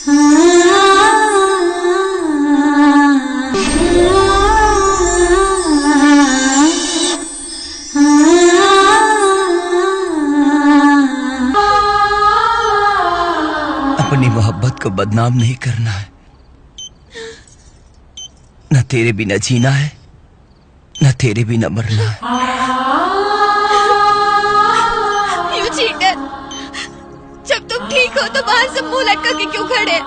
अपनी मोहब्बत को बदनाम नहीं करना है। न तेरे बिना जीना है, न तेरे बिना मरना है। You cheater! जब तुम ठीक हो तो बाहर से मुंह लटका के क्यों खड़े?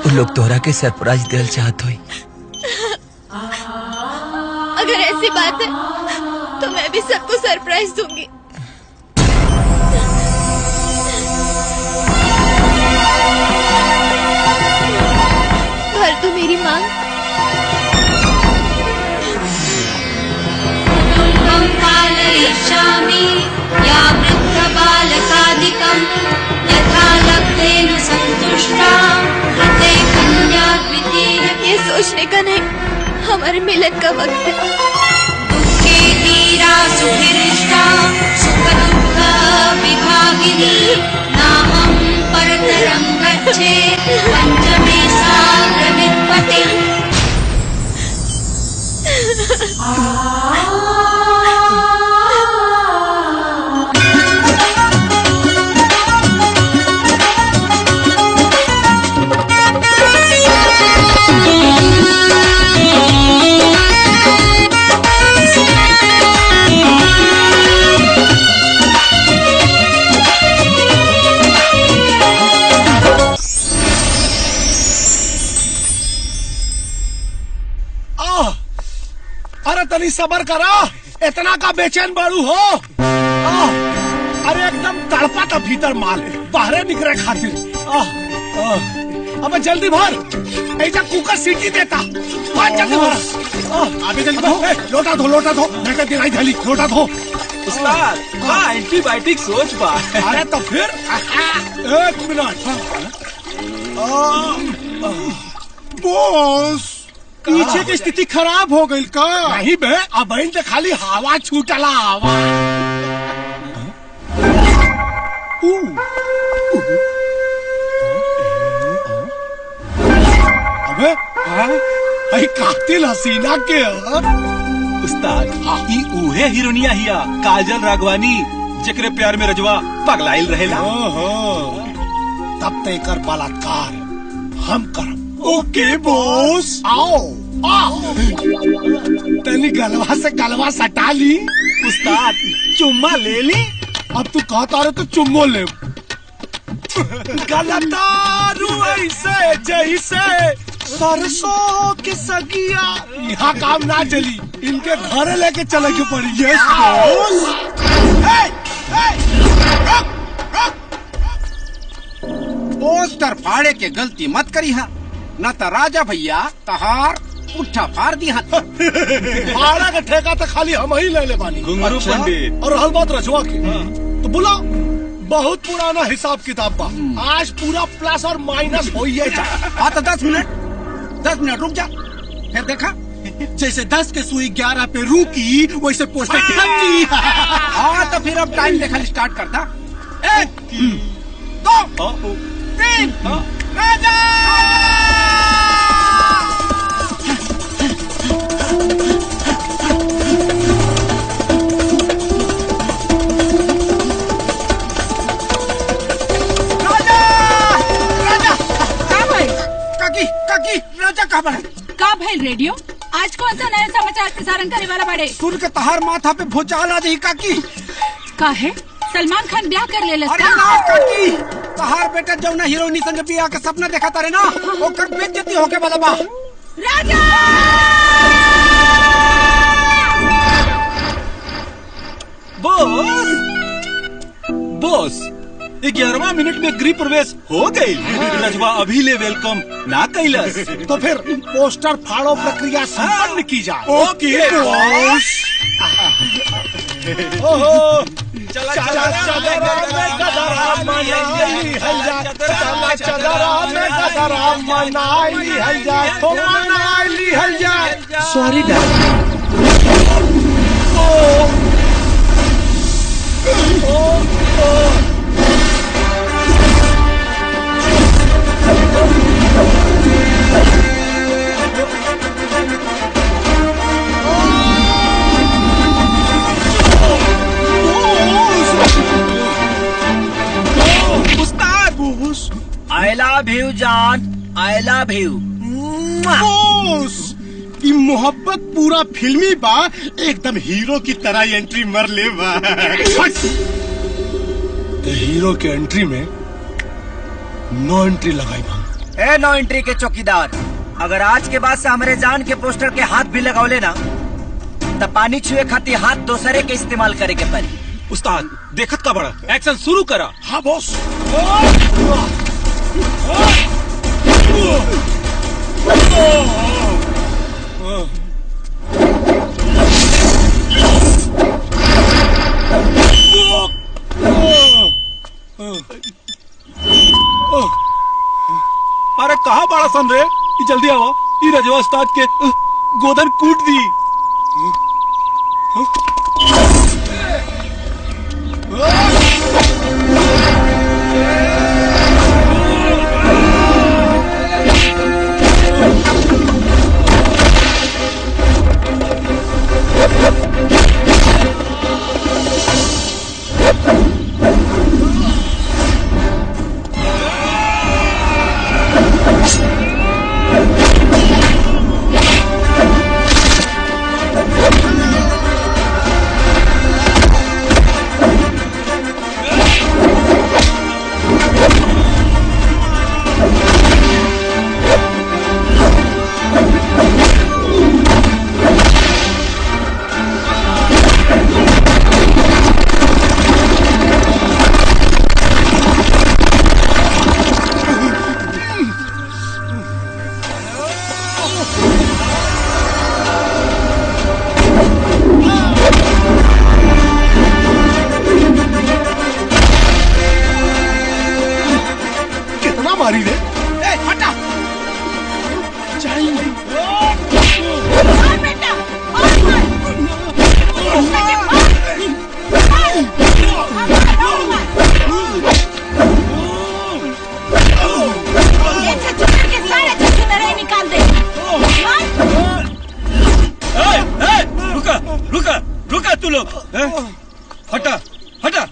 वो लोग तोहरा के सरप्राइज दिल चाहत हुई। अगर ऐसी बात है तो मैं भी सबको सरप्राइज दूंगी। भर दो मेरी मांग। पालयिष्यामि या वृद्धबालकादिकं यथा लब्धेन सन्तुष्टा हृदय कन्या द्वितीय। ये सोचने का नहीं, हमारे मिलन का वक्त है। दुःखे धीरा सुहृष्टा सुख दुःख विभागिनी नामं परतरं गच्छेत् पञ्चमे साग्रवित्पतिम्। अरे तनी सबर करा, इतना का बेचैन बाड़ू हो। अरे एकदम तड़पा था भीतर माल, बाहर निकले खातिर। अब जल्दी भर, ऐसा कुकर सीटी देता। जल्दी भर, अभी जल्दी भर। लोटा धो मैं कहती नहीं थैली, लोटा धो। उस्ताद, एंटीबायोटिक सोच पा। अरे तो फिर एक मिनट। बॉस, पीछे की स्थिति खराब हो गई का? नहीं बे, अब तो खाली हवा छूटला हवा। अबे कातिल हसीना के उस्ताद, ई उहे हीरोनिया हिया काजल राघवानी जकरे प्यार में रजवा पगलाइल रहेला। तब तेकर बलात्कार हम करम। ओके बॉस, आओ। तनी गलवा से गलवा सटा ली। उस्ताद, चुम्मा ले ली। अब तू कहता रहे तो चुम्मो ले। गलतारू ऐसे जैसे सरसों के सगिया। यहाँ काम ना चली, इनके घरे लेके चले के पड़ी। Yes boss. पोस्टर फाड़े के गलती मत करी हा, न तो राजा भैया तहार उठा फाड़ दी हाथ। फाड़ा का ठेका तो खाली हम ही ले बानी। घुंघरू पंडित। और हल बात रजवा की तो बोला, बहुत पुराना हिसाब किताब बा। आज पूरा प्लस और माइनस हो ही जा। हाँ तो 10 मिनट रुक जा। फिर देखा, जैसे 10 के सुई 11 पे रुकी, वैसे पोस्टर ठंडी। हाँ तो फिर अब टाइम देखा स्टार्ट करता। 1 2 3 राजा। काकी, राजा कहाँ पर है? का भइल रेडियो? आज कौन सा नया समाचार प्रसारण करे वाला बड़े? सुन के तहार माथा पे भूचाल आ जाई काकी। का है? सलमान खान ब्याह कर ले अरे ना काकी, तहार बेटा जौना हीरोइनी संग बियाह का सपना देखा तारे ना, ओकर बेइज्जती होके वाला बा। राजा! बॉस, 11वां मिनट में गृह प्रवेश हो गई। रजवा अभी ले वेलकम ना कैलस। तो फिर पोस्टर फाड़ो प्रक्रिया संपन्न की जाए। ओके बॉस। ओहो, चला sorry dad. I love you जान, आई लव यू। बॉस ई मोहब्बत पूरा फिल्मी बा, एकदम हीरो की तरह एंट्री मर ले बा। हीरो के एंट्री में नो एंट्री लगाई बा। ए नो एंट्री के चौकीदार, अगर आज के बाद से हमारे जान के पोस्टर के हाथ भी लगाओले ना तो पानी छुए खातिर हाथ दूसरे के इस्तेमाल करे के पड़ी। उस्ताद देखत का बड़ा, एक्शन शुरू करा। हाँ बॉस। अरे कहाँ बड़ा सन रे, ये जल्दी आओ, ये रजवा उस्ताद के गोदन कूट दी। मारी रे। ए, हटा। चाहिए। और बेटा, और मार। ये छछूंदर के सारे छछूंदर निकाल दे। रुका रुका रुका तू लोग, हटा हटा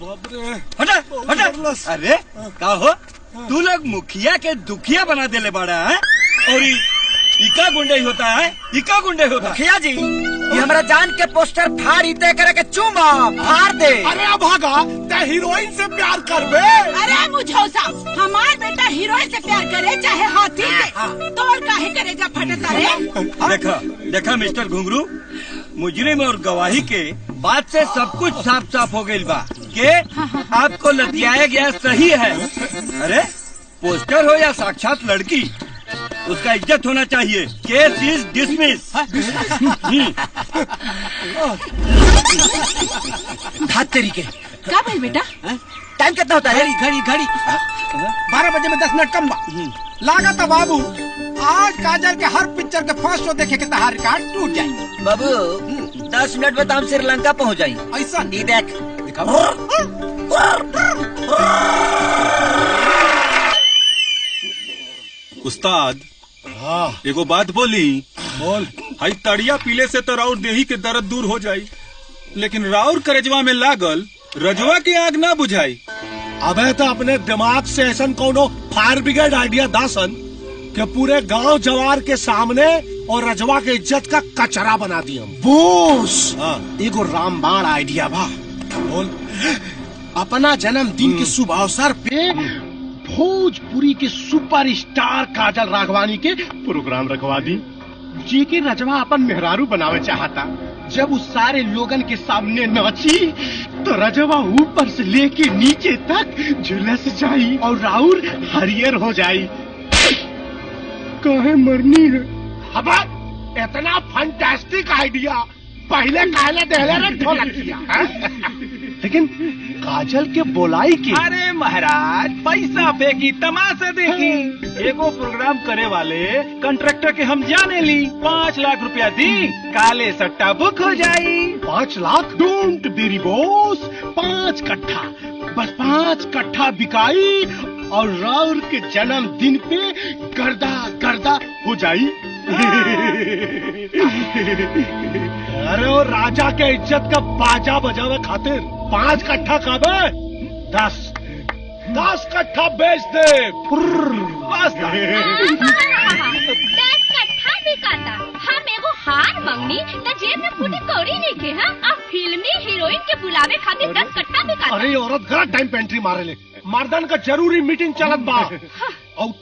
हटा हटा। अरे का हो, तू लोग मुखिया के दुखिया बना देले बाड़ा है, और इका गुंडे होता है, इका गुंडे होता है। मुखिया जी, ये हमारा जान के पोस्टर फाड़ इते करे के चूमा फाड़ दे। अरे भागा, ते हीरोइन से प्यार कर बे। अरे मुझौसा, हमार बेटा हीरोइन से प्यार करे चाहे हाथी से, तोड़ काहे करेगा फटता रे। देखा देखा मिस्टर घुंगरू, मुजरिम और गवाही के बात से सब कुछ साफ साफ हो गई बा के आपको लतियाया गया सही है। अरे पोस्टर हो या साक्षात लड़की, उसका इज्जत होना चाहिए। केस इज डिसमिस। हाथ तरीके का भाई बेटा, टाइम कितना होता है? घड़ी घड़ी 12 बजे में 10 मिनट कम बा। लागत है बाबू, आज काजल के हर पिक्चर के फर्स्ट शो देखे के तहार रिकॉर्ड टूट जाए। बाबू 10 मिनट में तो हम श्रीलंका पहुंच जाए। ऐसा ये देख, उस्ताद हाँ एगो बात बोली। बोल। हाई तड़िया पीले से तो राउर देही के दर्द दूर हो जाई, लेकिन राउर करेजवा में लागल रजवा की आग ना बुझाई। अबे तो अपने दिमाग से ऐसा कोनो फायर ब्रिगेड आइडिया दासन कि पूरे गांव जवार के सामने और रजवा के इज्जत का कचरा बना दिया। बोस हाँ। एगो रामबाण आइडिया बा। बोल। अपना जन्मदिन के शुभ अवसर पे भोजपुरी के सुपरस्टार काजल राघवानी के प्रोग्राम रखवा दी, जी के रजवा अपन मेहरारू बनावे चाहता। जब उस सारे लोगन के सामने नाची तो रजवा ऊपर से लेके नीचे तक झुलस जाई और राउर हरियर हो जाई। काहे मरनी है? हबा इतना फंटास्टिक आइडिया पहले काले देहले रे ढोलकिया। लेकिन काजल के बोलाई की। अरे महाराज, पैसा फेंकी तमाशा देखी। एगो प्रोग्राम करे वाले कंट्रैक्टर के हम जाने ली, 5 लाख रुपया दी, काले सट्टा बुक हो जाई। 5 लाख? डोंट बेरी बॉस, 5 कट्ठा, बस 5 कट्ठा बिकाई और राउर के जन्मदिन पे गर्दा गर्दा हो जाई। अरे वो राजा के इज्जत का बाजा बजावे खातिर 5 कट्ठा काबे 10 10 कट्ठा बेच दे। बस 10 कट्ठा बिकाता। हम एगो हार मंगनी त जेब में फूटी कौड़ी नहीं के हां। अब फिल्मी हीरोइन के बुलावे खातिर 10 कट्ठा बिकाता। अरे औरत गलत टाइम पे एंट्री मारे ले। मर्दन का जरूरी मीटिंग चलत बा। आउट।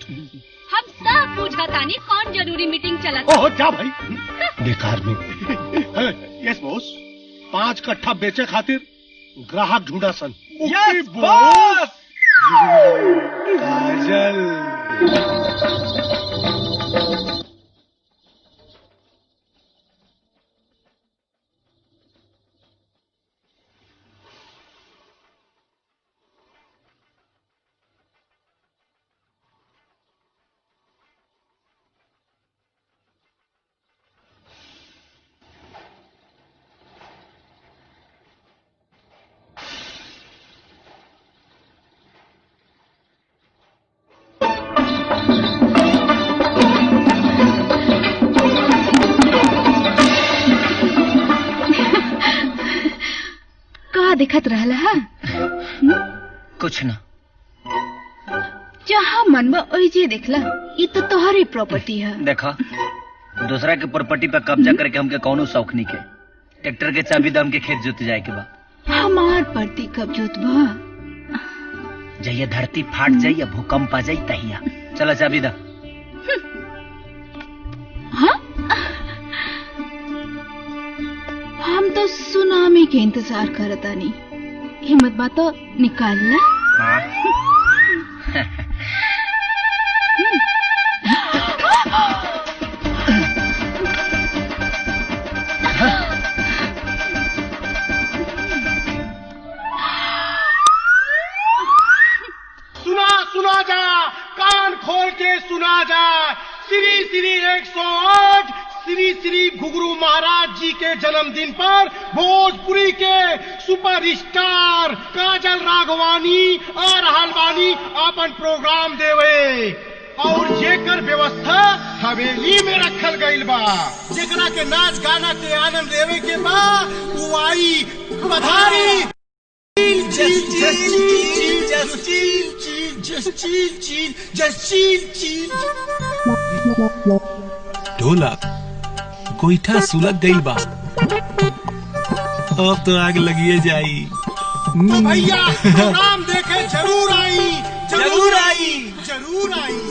हम सब बुझातानी कौन जरूरी मीटिंग चलत। ओह जा भाई बेकार में। यस बॉस 5 कट्ठा बेचे खातिर ग्राहक ढूंढा सन। Yes boss. काजल दिखत रहला हा? कुछ ना। जहाँ मनवा ओइजे देखला। ये तो तोहरी प्रॉपर्टी है। देखा दूसरा के प्रॉपर्टी पे कब्जा करके हमके कौनो शौक नहीं के। ट्रैक्टर के चाबी दम के खेत जोत जाए के बा। हमार परती कब जोतबा? जहिया धरती फाट जाई या भूकंप आ जाई तहिया। चला चाबी दा। हाँ? हम तो सुनामी के इंतजार करतानी। हिम्मत बात तो निकाल ला। हाँ। सुना जा, कान खोल के सुना जा। श्री श्री 108 श्री श्री घुघरू महाराज जी के जन्मदिन पर भोजपुरी के सुपरस्टार काजल राघवानी और हलवानी अपन प्रोग्राम देवे और जेकर व्यवस्था हवेली में रखल गईल बा। जेकरा के नाच गाना के आनंद लेवे के बा वो आई पधारी। ढोलक गोईठा सुलग गई बा। अब तो आग लगिए जाई। भैया प्रोग्राम देखे जरूर आई।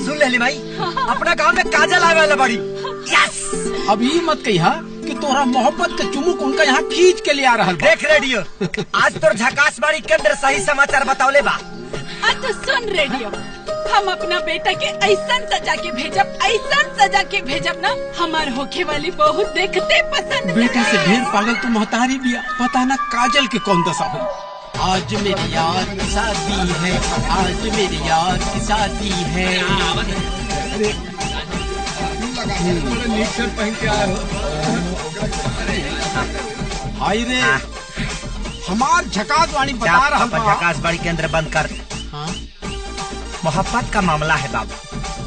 सुन ले भाई अपना गांव में काजल आवे वाला बड़ी। यस अब ये मत कहिया कि तोरा मोहब्बत के चुमुक उनका यहाँ खींच के ले आ रहा। देख रेडियो आज तोर झकास बाड़ी केंद्र सही समाचार बतावले बा। तो सुन रेडियो हम अपना बेटा के ऐसा सजा के भेजब ना हमार होखे वाली बहू देखते पसंद। बेटा से ढेर पागल तो महतारी बिया। पता ना काजल के कौन दशा हो। आज मेरी यार की शादी है, आज मेरी यार की शादी है। हाय रे हमार झकास वाणी बता रहा बा। झकास बाड़ी केंद्र बंद कर। हाँ? मोहब्बत का मामला है बाबू।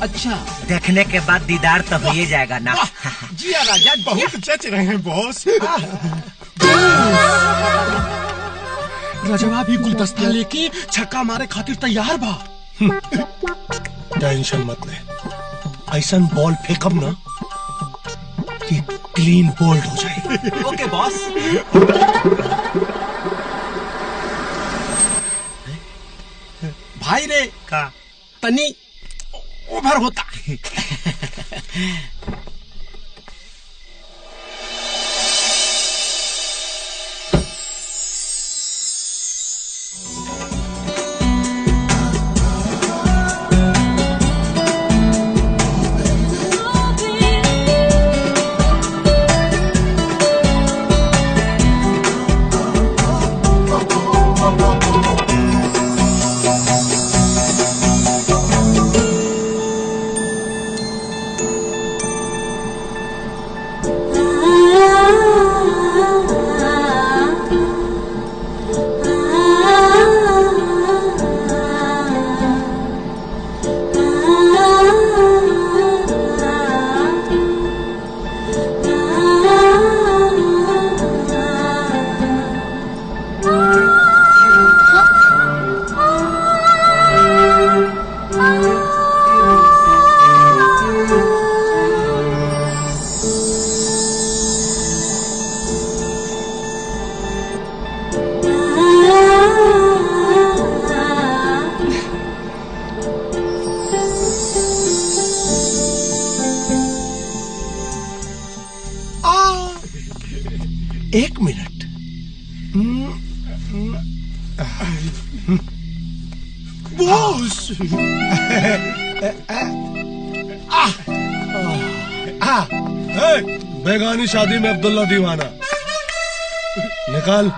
अच्छा देखने के बाद दीदार तो हो ही जाएगा ना। जिया राजा बहुत जच रहे हैं बॉस। रजवा भी गुलदस्ता लेके छक्का मारे खातिर तैयार बा। टेंशन मत ले, ऐसा बॉल फेंकब ना कि क्लीन बोल्ड हो जाए। ओके बॉस। भाई रे का तनी ओवर होता। एक मिनट। बॉस बेगानी शादी में अब्दुल्ला दीवाना निकाल।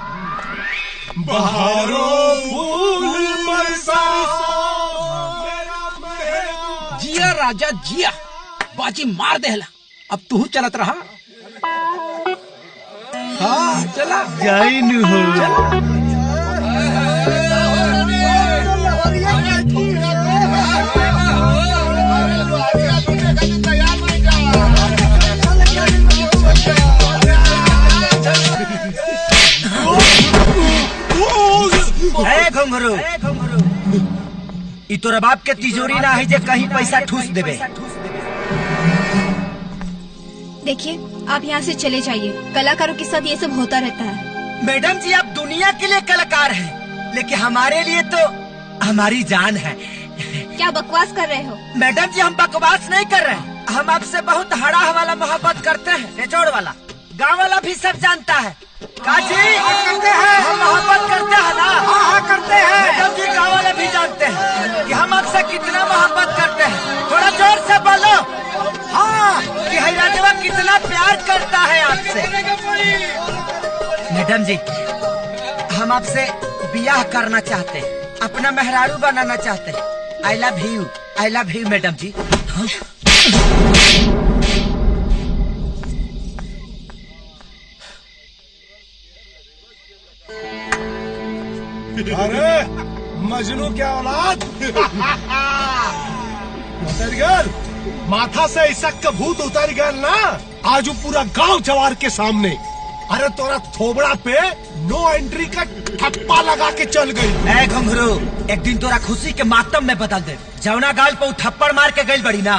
बहारों फूल बरसा। जिया राजा जिया, बाजी मार देहला। अब तू चलत रहा। हाँ चला जाई न हो। घुंघरू ई तोरा बाप के तिजोरी ना है जे कहीं पैसा ठूस देबे। देखिए आप यहाँ से चले जाइए, कलाकारों के साथ ये सब होता रहता है। मैडम जी आप दुनिया के लिए कलाकार हैं, लेकिन हमारे लिए तो हमारी जान है। क्या बकवास कर रहे हो? मैडम जी हम बकवास नहीं कर रहे हैं, हम आपसे बहुत हड़ा वाला मोहब्बत करते हैं, निचोड़ वाला। गाँव वाला भी सब जानता है। काजी करते हैं, हम मोहब्बत करते हैं ना। हाँ करते हैं। मैडम जी गाँव वाले भी जानते हैं कि हम आपसे कितना मोहब्बत करते हैं। थोड़ा जोर से बोलो। हाँ कि हैराजवा कितना प्यार करता है आपसे। मैडम जी हम आपसे बियाह करना चाहते हैं, अपना मेहरारू बनाना चाहते हैं। आई लव यू मैडम जी। हाँ? अरे मजनू क्या औलाद। उतर गल माथा से ऐसा का भूत उतर गल ना, आज वो पूरा गांव जवार के सामने। अरे तोरा थोबड़ा पे नो एंट्री का ठप्पा लगा के चल गई। ए घुंघरू एक दिन तोरा खुशी के मातम में बदल दे। जवना गाल पे थप्पड़ मार के गई बड़ी ना,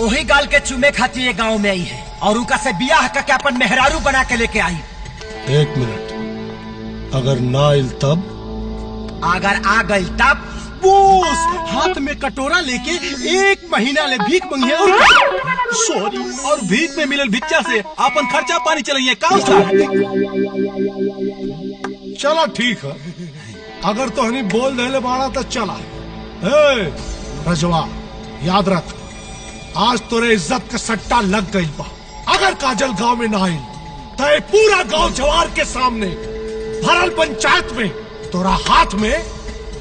वही गाल के चूमे खाती ये गाँव में आई है और उनका से बियाह करके अपन मेहरारू बना के लेके आई। एक मिनट, अगर ना आइल तब? अगर आ गई तब? बॉस हाथ में कटोरा लेके 1 महीना ले भीख मंगी और सॉरी, और भीख में मिलल भिक्षा से अपन खर्चा पानी चलाइए का चला ठीक है, अगर तो हनी बोल देले बाड़ा तो चला। ए रजवा याद रख, आज तोरे इज्जत का सट्टा लग गई बा। अगर काजल गांव में ना आई तो ये पूरा गांव जवार के सामने भरल पंचायत में तोरा हाथ में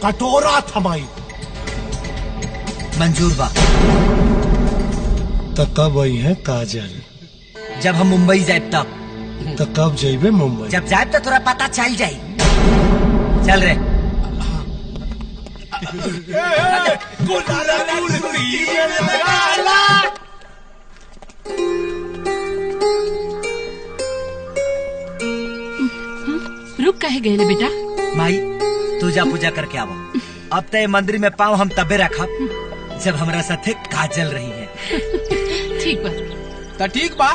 कटोरा थमाई। मंजूर बा। तो कब आई है काजल? जब हम मुंबई जाए तब। तो कब जाइबे मुंबई? जब जाए तो थोड़ा पता चल जाये। चल रे। रुक कहे गए बेटा? माई पूजा पूजा करके आवो। अब तो मंदिर में पाँव हम तबे रखा जब हमारा साथे काजल रही है। ठीक बा। तो ठीक बा,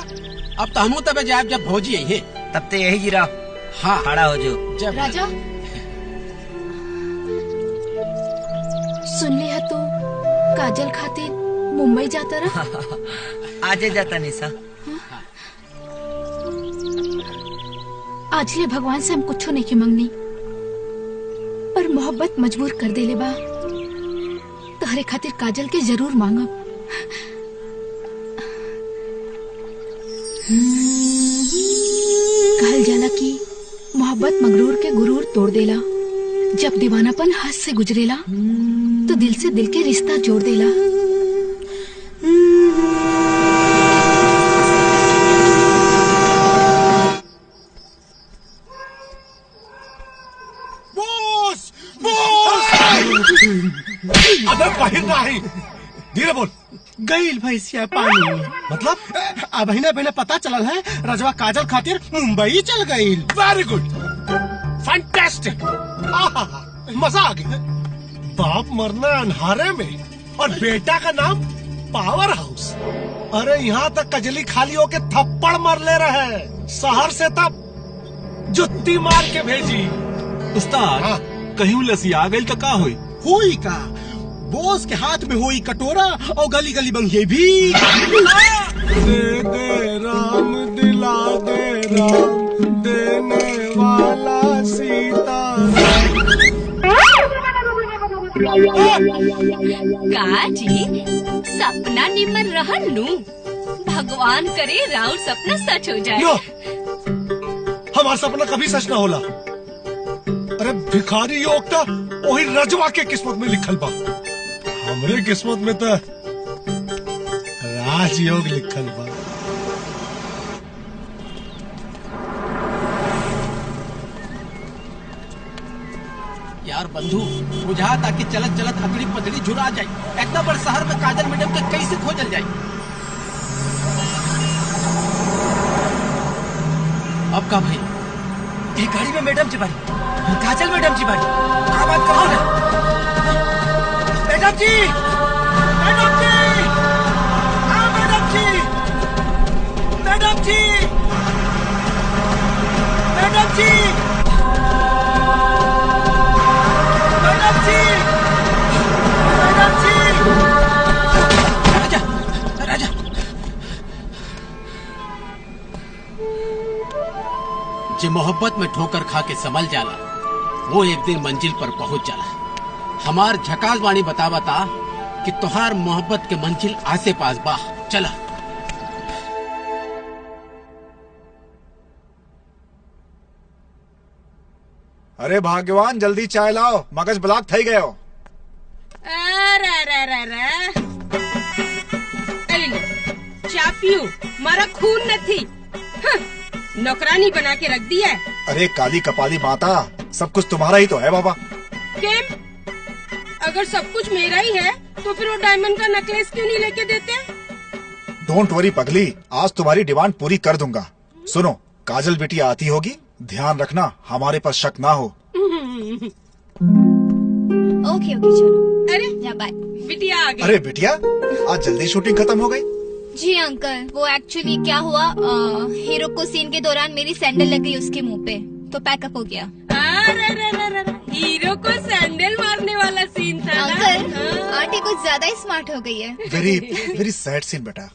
अब तो हमू तबे जाए जब भौजी आई है। तब तो यही गिरा। हाँ खड़ा हो जो। राजा सुन लिया तू काजल खातिर मुंबई जाता रहा। आजे जाता निशा। आज ले भगवान से हम कुछ नहीं के मंगनी, पर मोहब्बत मजबूर कर देले बा। तहरे खातिर काजल के जरूर मांगब। कहल जाला कि मोहब्बत मगरूर के गुरूर तोड़ देला। जब दीवानापन हाथ से गुजरेला तो दिल से दिल के रिश्ता जोड़ देला। अबे बाहर नहीं, धीरे बोल। गईल भैंसिया पानी मतलब अब ही ना पता चलल है रजवा काजल खातिर मुंबई चल गई। वेरी गुड, फैंटास्टिक, मजा आ गया। बाप मरना अन्हारे में और बेटा का नाम पावर हाउस। अरे यहाँ तक कजली खाली होके थप्पड़ मार ले रहे, शहर से तब जुत्ती मार के भेजी। उस्ताद कहीं लसी आ गई तो का हुई का बॉस के हाथ में हुई कटोरा और गली गली बंगे भी। दे दे राम दिला दे राम, देने वाला सीता। काजी सपना निमन रहन नु भगवान करे राउर सपना सच हो जाए। नो, हमारा सपना कभी सच ना होला। अरे भिखारी योग तो वही रजवा के किस्मत में लिखल बा, हमरे किस्मत में तो राजयोग लिखल बा। यार बंधु बुझा ताकि चलत चलत अकड़ी पतड़ी झुरा जाए। इतना बड़ शहर में काजल मैडम के कैसे खोजल जाए। अब का भाई ये गाड़ी में मैडम जी बारी, काजल मैडम जी बारी। क्या बात करो ना मैडम जी, मैडम जी, हाँ मैडम जी, मैडम जी, मैडम जी, मैडम जी, मैडम जी। राजा राजा जे मोहब्बत में ठोकर खा के संभल जाला वो एक दिन मंजिल पर पहुंच जाला। हमार झकास वाणी बतावता कि तुहार मोहब्बत के मंजिल आसे पास बा। चला अरे भाग्यवान जल्दी चाय लाओ, मगज ब्लॉक થઈ ગયો। चा पियो मारा खून नहीं नौकरानी बना के रख दिया है। अरे काली कपाली माता, सब कुछ तुम्हारा ही तो है बाबा। केम? अगर सब कुछ मेरा ही है तो फिर वो डायमंड का नेकलेस क्यों नहीं लेके देते? डोंट वरी पगली, आज तुम्हारी डिमांड पूरी कर दूंगा। सुनो, काजल बिटिया आती होगी, ध्यान रखना हमारे पर शक ना हो। ओके ओके चलो। अरे या बाय। बिटिया आ गई। अरे बिटिया, आज जल्दी शूटिंग खत्म हो गई। जी अंकल, वो एक्चुअली क्या हुआ, हीरो को सीन के दौरान मेरी सैंडल लग गई उसके मुंह पे, तो पैकअप हो गया। अरे हीरो को सैंडल मारने वाला सीन था ना? अंकल आंटी कुछ ज्यादा ही स्मार्ट हो गई है। वेरी वेरी सैड सीन बेटा।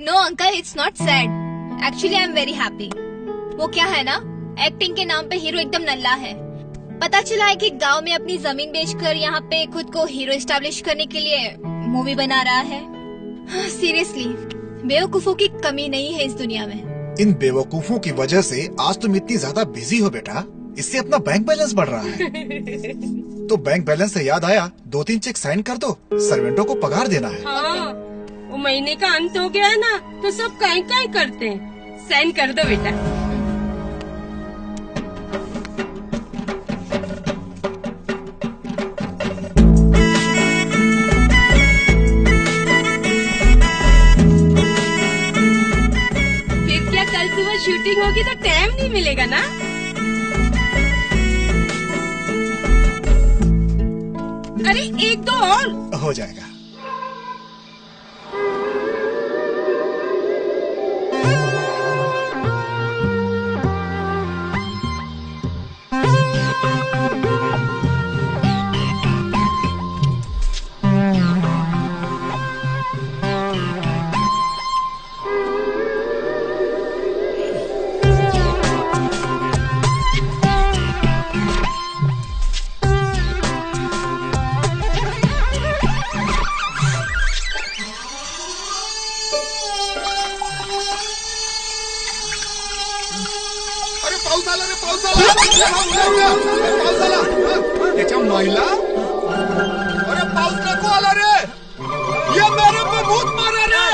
No uncle, it's not sad, actually I am very happy. वो क्या है ना, एक्टिंग के नाम पे हीरो एकदम नल्ला है। पता चला है कि गांव में अपनी जमीन बेचकर यहाँ पे खुद को हीरो एस्टेब्लिश करने के लिए मूवी बना रहा है। सीरियसली बेवकूफों की कमी नहीं है इस दुनिया में। इन बेवकूफों की वजह से आज तुम इतनी ज्यादा बिजी हो बेटा, इससे अपना बैंक बैलेंस बढ़ रहा है। तो बैंक बैलेंस से याद आया, 2-3 चेक साइन कर दो, सर्वेंटों को पगार देना है। हाँ, वो महीने का अंत हो गया है ना, तो सब काई करते हैं। साइन कर दो बेटा। फिर क्या कल सुबह शूटिंग होगी तो टाइम नहीं मिलेगा ना? अरे एक दो और हो जाएगा। त्याच्या मायला अरे पाऊस नको आला रे, ये मेरे पे भूत मारा रे।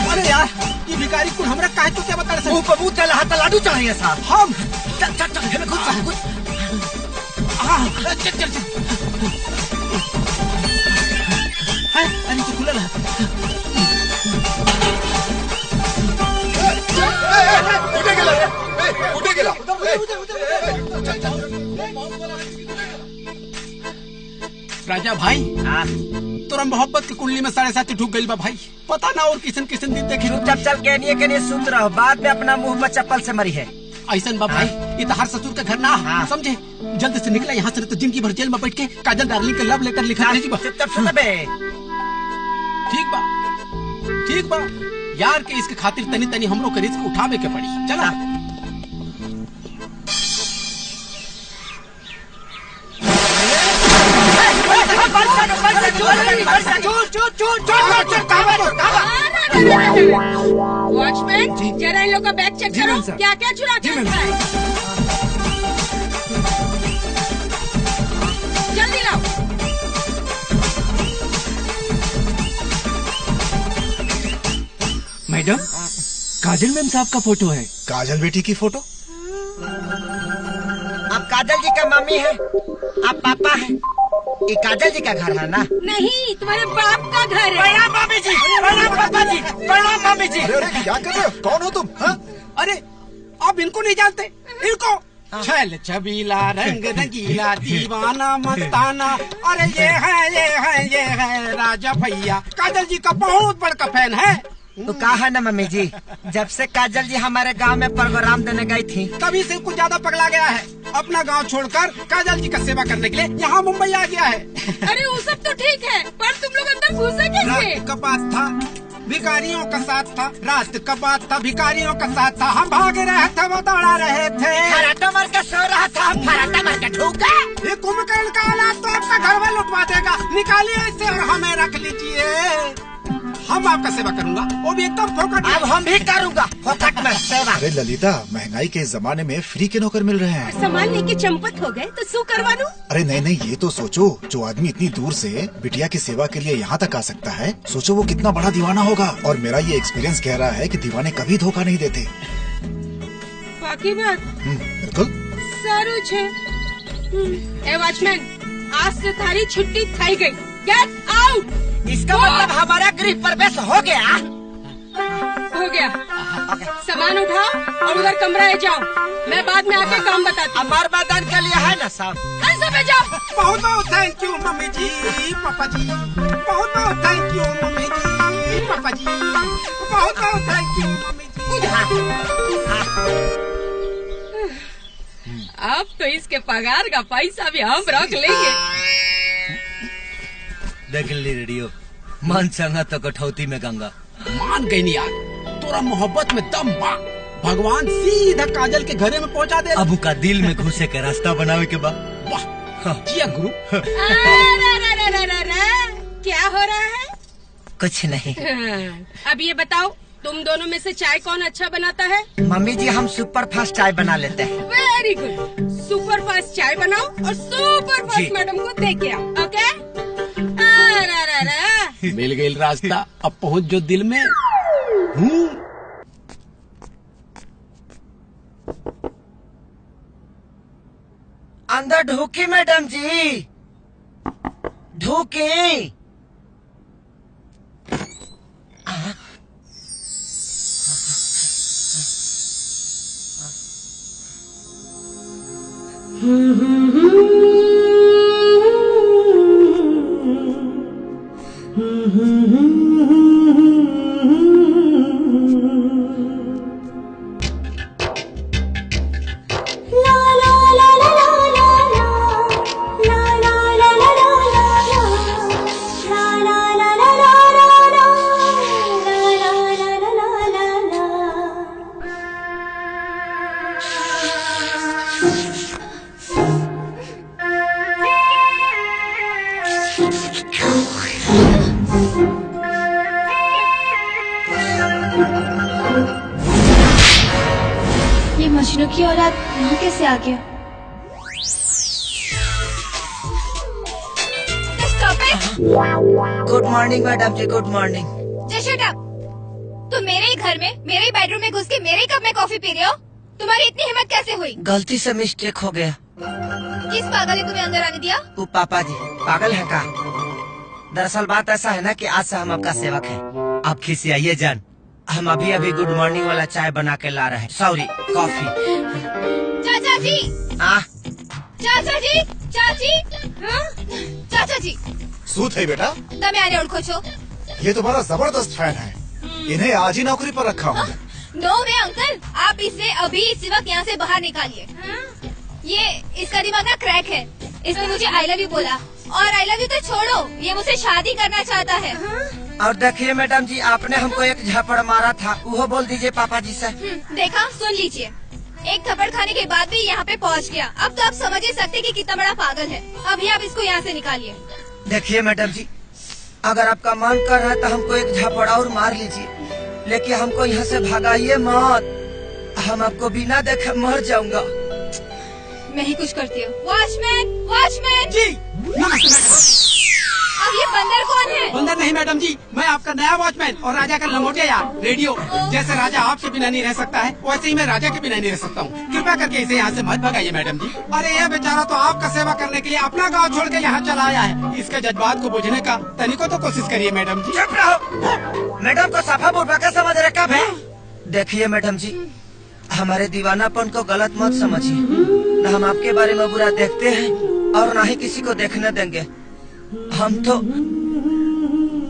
अरे यार ये भिखारी कुल हमरा काहे तो क्या बता रहे मुंह पर मुंह चला हाथ लाडू चाहिए साहब। हम चल चल चल हमें खुद खुद चल चल चल। अरे तो खुला रहा। कुठे गेला रे, कुठे गेला? राजा भाई तोरा मोहब्बत की कुंडली में 7.5 ढूक गई बा भाई। पता ना और किसन किसन दिन देखी। चुपचाप चल के नहीं सुत रहो, बाद में अपना मुंह में चप्पल से मरी है। ऐसा बा भाई, ये तो हर ससुर का घर ना समझे। जल्द से निकला यहाँ से, तो जिंदगी भर जेल में बैठ के काजल डार्लिंग का लव लेटर लिखा भेजी बा। चुपचाप सुन बे। ठीक बा ठीक बा, यार के इसके खातिर तनी तनी हम लोग के रिस्क उठावे के पड़ी। चला वॉचमैन जरा इन लोग का बैग चेक करो, क्या क्या चुरा के रखा है। जल्दी लाओ। मैडम, काजल मैम साहब का फोटो है। काजल बेटी की फोटो? आप काजल जी का मम्मी है, आप पापा है। ये काजल जी का घर है ना? नहीं, तुम्हारे बाप का घर है। प्रणाम मामी जी, प्रणाम पापा जी, प्रणाम मामी जी। अरे क्या कर रहे हो? कौन हो तुम? हाँ? अरे आप इनको नहीं जानते? इनको छल छबीला रंग रंगीला दीवाना मस्ताना, अरे ये है राजा भैया, काजल जी का बहुत बड़ा फैन है। तो कहा है ना मम्मी जी, जब से काजल जी हमारे गांव में प्रोग्राम देने गई थी तभी से कुछ ज्यादा पगला गया है। अपना गांव छोड़कर काजल जी का सेवा करने के लिए यहाँ मुंबई आ गया है। अरे वो सब तो ठीक है, पर तुम लोग अंदर घुसे कैसे? रात का बात था, भिखारियों का साथ था। रात का बात था, भिखारियों का साथ था। हम भाग रहे थे, वो दौड़ा रहे थे। फराटा मार के सो रहा था, फराटा मार के ठोका। ये कुंभकर्ण का औलाद तो आपका घर में लुटवा देगा। निकालिए इसे और हमें रख लीजिए। हम आपका सेवा करूंगा, वो भी एकदम फोकट। अब हम भी करूंगा फोकट में सेवा। अरे ललिता, महंगाई के इस जमाने में फ्री के नौकर मिल रहे हैं। सामान लेके चंपत हो गए तो सू करवा लूं? अरे नहीं नहीं, ये तो सोचो, जो आदमी इतनी दूर से बिटिया की सेवा के लिए यहाँ तक आ सकता है, सोचो वो कितना बड़ा दीवाना होगा। और मेरा ये एक्सपीरियंस कह रहा है कि दीवाने कभी धोखा नहीं देते। बाकी बात बिल्कुल सारू छे। ए वॉचमैन, आज से थारी छुट्टी थई गई। Get out. इसका मतलब हमारा गृह प्रवेश हो गया। हो गया। सामान उठाओ और उधर कमरा ले जाओ। मैं बाद में आके काम बताती हूँ। हमारे बदन के लिए है ना साहब। सब में जाओ। बहुत बहुत थैंक यू मम्मी जी, पापा जी। बहुत बहुत थैंक यू मम्मी जी, पापा जी। बहुत बहुत थैंक यू मम्मी जी। अब तो इसके पगार का पैसा भी हम रख लेंगे। देख ली रेडियो, मन संगा तो कठौती में गंगा। मान गई नहीं यार, तोरा मोहब्बत में दम बा। भगवान सीधा काजल के घरे में पहुंचा दे। अबू का दिल में घुसे के रास्ता बनावे के बाद। वाह जिया गुरु। क्या हो रहा है? कुछ नहीं। अब ये बताओ, तुम दोनों में से चाय कौन अच्छा बनाता है? मम्मी जी, हम सुपर फास्ट चाय बना लेते हैं। Very good. सुपर फास्ट चाय बनाओ और सुपर फास्ट मैडम को दे के आओ। ओके? मिल गई रास्ता, अब पहुंच जो दिल में। अंदर ढूकी मैडम जी, ढूकी। ये मजनू की औलाद यहाँ कैसे आ गया? गुड मॉर्निंग मैडम जी, good morning. Just shut up. तुम मेरे ही घर में, मेरे ही बेडरूम में घुस के मेरे ही कप में कॉफी पी रहे हो? तुम्हारी इतनी हिम्मत कैसे हुई? गलती से मिस्टेक हो गया। किस पागल ने तुम्हें अंदर आने दिया? वो पापा जी। पागल है का? दरअसल बात ऐसा है ना कि आज से हम आपका सेवक हैं। आप खिसियाइए जान, हम अभी अभी गुड मॉर्निंग वाला चाय बना के ला रहे हैं। Sorry, coffee. चाचा जी, चाचा जी, चाची, चाचा जी। શું થઈ બેટા? તમે આને ઓળખો છો? ये तुम्हारा जबरदस्त फैन है, इन्हें आज ही नौकरी पर रखा हूँ। नो वे अंकल, आप इसे अभी इसी वक्त यहाँ से बाहर निकालिए। ये इसका दिमाग ना क्रैक है। इसने मुझे आई लव यू बोला, और आई लव यू तो छोड़ो, ये मुझसे शादी करना चाहता है। और देखिए मैडम जी, आपने हमको एक झापड़ मारा था, वो बोल दीजिए पापा जी से। देखा, सुन लीजिए, एक थप्पड़ खाने के बाद भी यहाँ पे पहुँच गया। अब तो आप समझ ही सकते कि कितना बड़ा पागल है। अभी आप इसको यहाँ से निकालिए। देखिए मैडम जी, अगर आपका मन कर रहा है तो हमको एक झापड़ और मार लीजिए, लेकिन हमको यहाँ से भगाइए मत। हम आपको बिना देखे मर जाऊंगा। मैं ही कुछ करती हूँ। वॉचमैन, वॉचमैन जी नमस्ते मैडम। अब ये बंदर कौन है? बंदर नहीं मैडम जी, मैं आपका नया वॉचमैन और राजा का लंगोटिया यार रेडियो। जैसे राजा आपके बिना नहीं रह सकता है, वैसे ही मैं राजा के बिना नहीं रह सकता हूँ। कृपया करके इसे यहाँ से मत भगाइए मैडम जी। अरे ये बेचारा तो आपका सेवा करने के लिए अपना गाँव छोड़ के यहाँ चला आया है। इसके जज्बात को बुझने का तनिको तो कोशिश करिए मैडम जी। चुप रहो। मैडम को सफा बुढ़वा क्या समझ रहे कब है? देखिए मैडम जी, हमारे दीवानापन को गलत मत समझिए। न हम आपके बारे में बुरा देखते हैं और न ही किसी को देखने देंगे। हम तो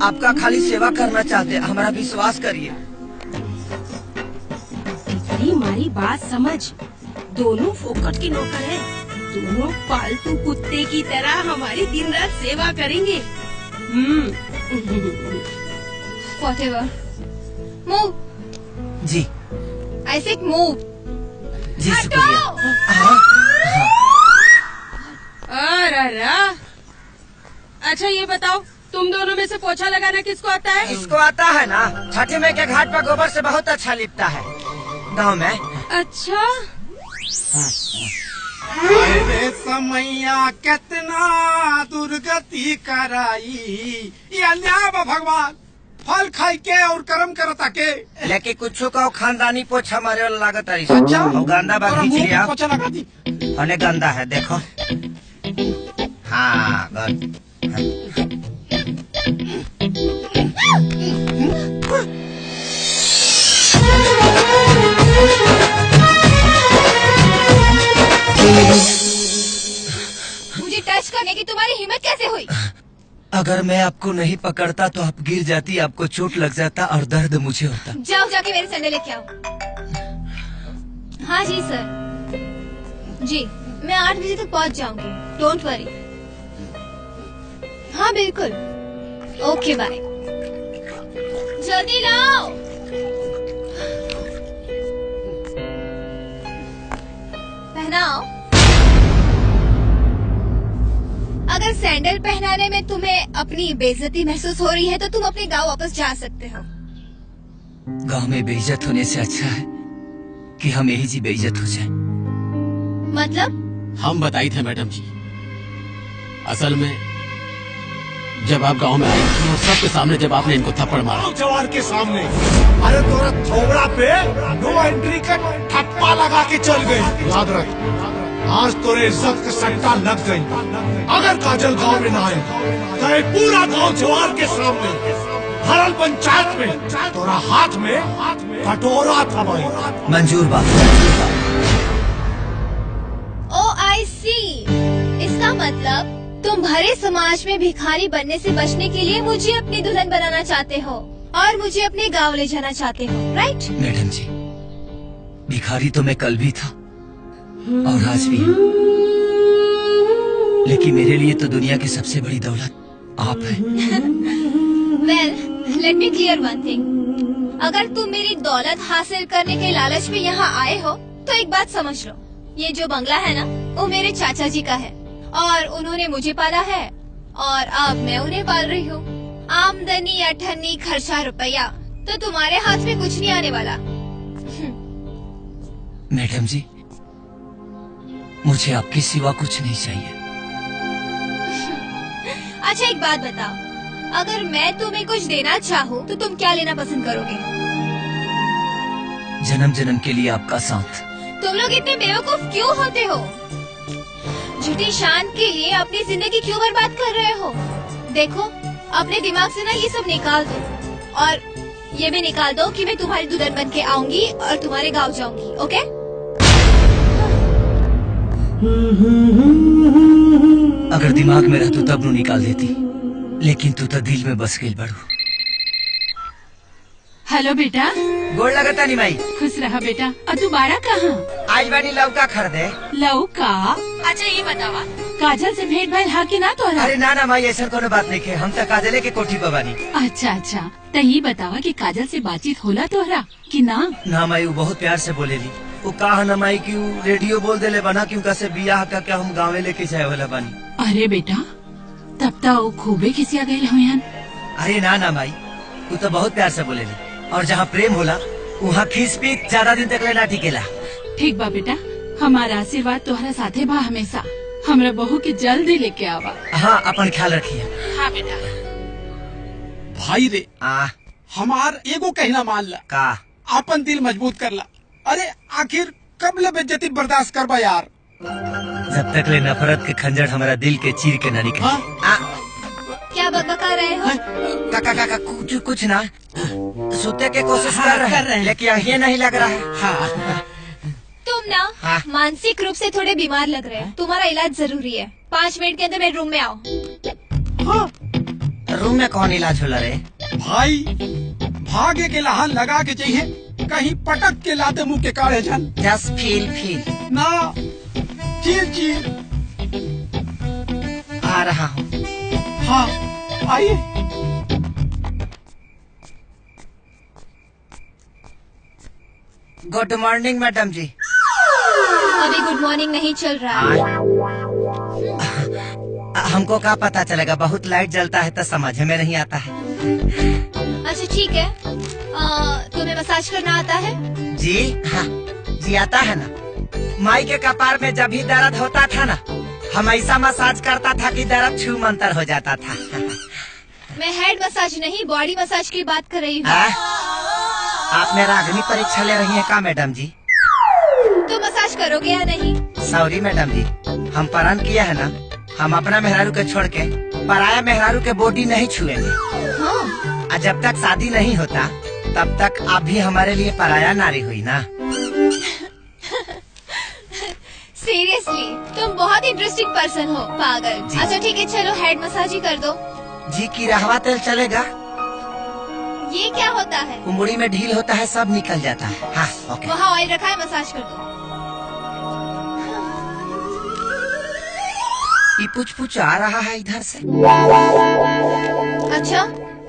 आपका खाली सेवा करना चाहते हैं, हमारा विश्वास करिए। हमारी बात समझ, दोनों फोकट के नौकर हैं। दोनों पालतू कुत्ते की तरह हमारी दिन रात सेवा करेंगे। Whatever. Move. जी I said move. जी हटो! शुक्रिया। अरे अच्छा ये बताओ, तुम दोनों में से पोछा लगाना किसको आता है? इसको आता है ना, छठी माई के घाट पर गोबर से बहुत अच्छा लिपता है गाँव में। अच्छा अरे समैया कितना दुर्गति कराई, ये अन्याय बा भगवान। फल खाई के और कर्म करता के, लेकिन कुछ का खानदानी पोछा मारे वाला लागत है। अच्छा और गंदा बात खींच लिया, पोछा लगा दी। अने गंदा है देखो। हाँ गुड। मुझे टच करने की तुम्हारी हिम्मत कैसे हुई? अगर मैं आपको नहीं पकड़ता तो आप गिर जाती, आपको चोट लग जाता और दर्द मुझे होता। जाओ जाके मेरे सैंडल लेके आओ। हाँ जी सर। जी मैं 8 बजे तक पहुंच जाऊंगी। Don't worry. हाँ बिल्कुल। ओके बाय। जल्दी लाओ। पहनाओ। अगर सैंडल पहनाने में तुम्हें अपनी बेइज्जती महसूस हो रही है तो तुम अपने गांव वापस जा सकते हो। गांव में बेइज्जत होने से अच्छा है कि हम यही जी बेइज्जत हो जाए। मतलब? हम बताई थे मैडम जी, असल में जब आप गांव में आई थी और सबके सामने जब आपने इनको थप्पड़ मारा। जवार के सामने। अरे तोरा थोबड़ा पे नो एंट्री का ठप्पा लगा के चल गई। याद रख, आज तोरे इज्जत के सट्टा लग गई। अगर काजल गांव में ना आए तो ये पूरा गांव जवार के सामने हरल पंचायत में तोरा हाथ में कटोरा था भाई। मंजूर बात। ओ आई सी। इसका मतलब तुम भरे समाज में भिखारी बनने से बचने के लिए मुझे अपनी दुल्हन बनाना चाहते हो और मुझे अपने गांव ले जाना चाहते हो, राइट? मैडम जी, भिखारी तो मैं कल भी था और आज भी, लेकिन मेरे लिए तो दुनिया की सबसे बड़ी दौलत आप हैं। वेल, लेट मी क्लियर वन थिंग। अगर तुम मेरी दौलत हासिल करने के लालच में यहाँ आए हो तो एक बात समझ लो, ये जो बंगला है ना, वो मेरे चाचा जी का है और उन्होंने मुझे पाला है और अब मैं उन्हें पाल रही हूँ। आमदनी, अठन्नी, खर्चा, रुपया तो तुम्हारे हाथ में कुछ नहीं आने वाला। मैडम जी, मुझे आपके सिवा कुछ नहीं चाहिए। अच्छा एक बात बताओ, अगर मैं तुम्हें कुछ देना चाहूँ तो तुम क्या लेना पसंद करोगे? जन्म जन्म के लिए आपका साथ। तुम लोग इतने बेवकूफ क्यों होते हो? झूठी शान के लिए अपनी जिंदगी क्यों बर्बाद कर रहे हो? देखो, अपने दिमाग से ना ये सब निकाल दो और ये भी निकाल दो कि मैं तुम्हारी दुल्हन बन के आऊंगी और तुम्हारे गांव जाऊंगी, ओके? अगर दिमाग में रहतू तब नु निकाल देती, लेकिन तू तो दिल में बस गई बड़ू। हेलो बेटा। गोड़ लगता नहीं माई। खुश रहा बेटा। और दोबारा कहाँ? आई बानी लौका खरीदे। लौका? अच्छा ये बतावा, काजल से भेंट भाई हा कि ना तोहरा? अरे ना ना माई ऐसा कोनो बात नहीं है, हम तो काजले के कोठी पर बानी। अच्छा अच्छा, तो ये बतावा कि काजल से बातचीत होला तोहरा कि ना? ना माई वो बहुत प्यार से बोलेली। वो कहा ना माई की रेडियो बोल देले बना क्यों कैसे बियाह का क्या हम गाँव लेके जाए वाला बानी। अरे बेटा, तब तो वो खूबे खिसिया गए हुए। अरे ना ना माई, वो तो बहुत प्यार से बोलेली और जहाँ प्रेम होला वहाँ खींच पीट ज्यादा दिन तक लेना टिकेला। ठीक बा बेटा, हमारा आशीर्वाद तोहरा साथे बा हमेशा। हमरा बहू के जल्दी लेके आवा। हाँ अपन ख्याल रखिए। हाँ बेटा। भाई रे, हमार एगो कहना मान ला का अपन दिल मजबूत कर ला। अरे आखिर कब ले बेइज्जती बर्दाश्त करबा यार। जब तक ले नफरत के खंजर हमारा दिल के चीर के न निकले। क्या बकबका रहे हो? काका काका कुछ ना, सोते के कोशिश कर रहे हैं लेकिन ये नहीं लग रहा है। हाँ। तुम ना मानसिक रूप से थोड़े बीमार लग रहे हो, तुम्हारा इलाज जरूरी है। 5 मिनट के अंदर मेरे रूम में आओ। रूम में कौन इलाज होला रे? भाई भागे के लहान लगा के चाहिए, कहीं पटक के लाते मुंह के काढ़े जान। जस्ट फील ना, चीर आ रहा हूँ। हाँ आइए। गुड मॉर्निंग मैडम जी। अभी गुड मॉर्निंग नहीं चल रहा है। हमको क्या पता चलेगा, बहुत लाइट जलता है तो समझ में नहीं आता है। अच्छा ठीक है, तुम्हें मसाज करना आता है? जी हाँ जी आता है ना। माई के कपार में जब भी दर्द होता था ना, हम ऐसा मसाज करता था कि दर्द छू मंतर हो जाता था। मैं हेड मसाज नहीं, बॉडी मसाज की बात कर रही हूँ। आप मेरा अग्नि परीक्षा ले रही हैं का मैडम जी? तो मसाज करोगे या नहीं? सॉरी मैडम जी, हम प्रण किया है ना, हम अपना मेहरारू के छोड़ के पराया मेहरारू के बॉडी नहीं छुएंगे। हाँ। और जब तक शादी नहीं होता तब तक आप भी हमारे लिए पराया नारी हुई ना। सीरियसली तुम बहुत इंटरेस्टिंग पर्सन हो, पागल। अच्छा ठीक है, चलो हेड मसाज ही कर दो। जी की रहवा तेल चलेगा? ये क्या होता है? उंगली में ढील होता है, सब निकल जाता है। हाँ ओके। वहाँ ऑयल रखा है, मसाज कर दो। ये पूछ आ रहा है इधर से। अच्छा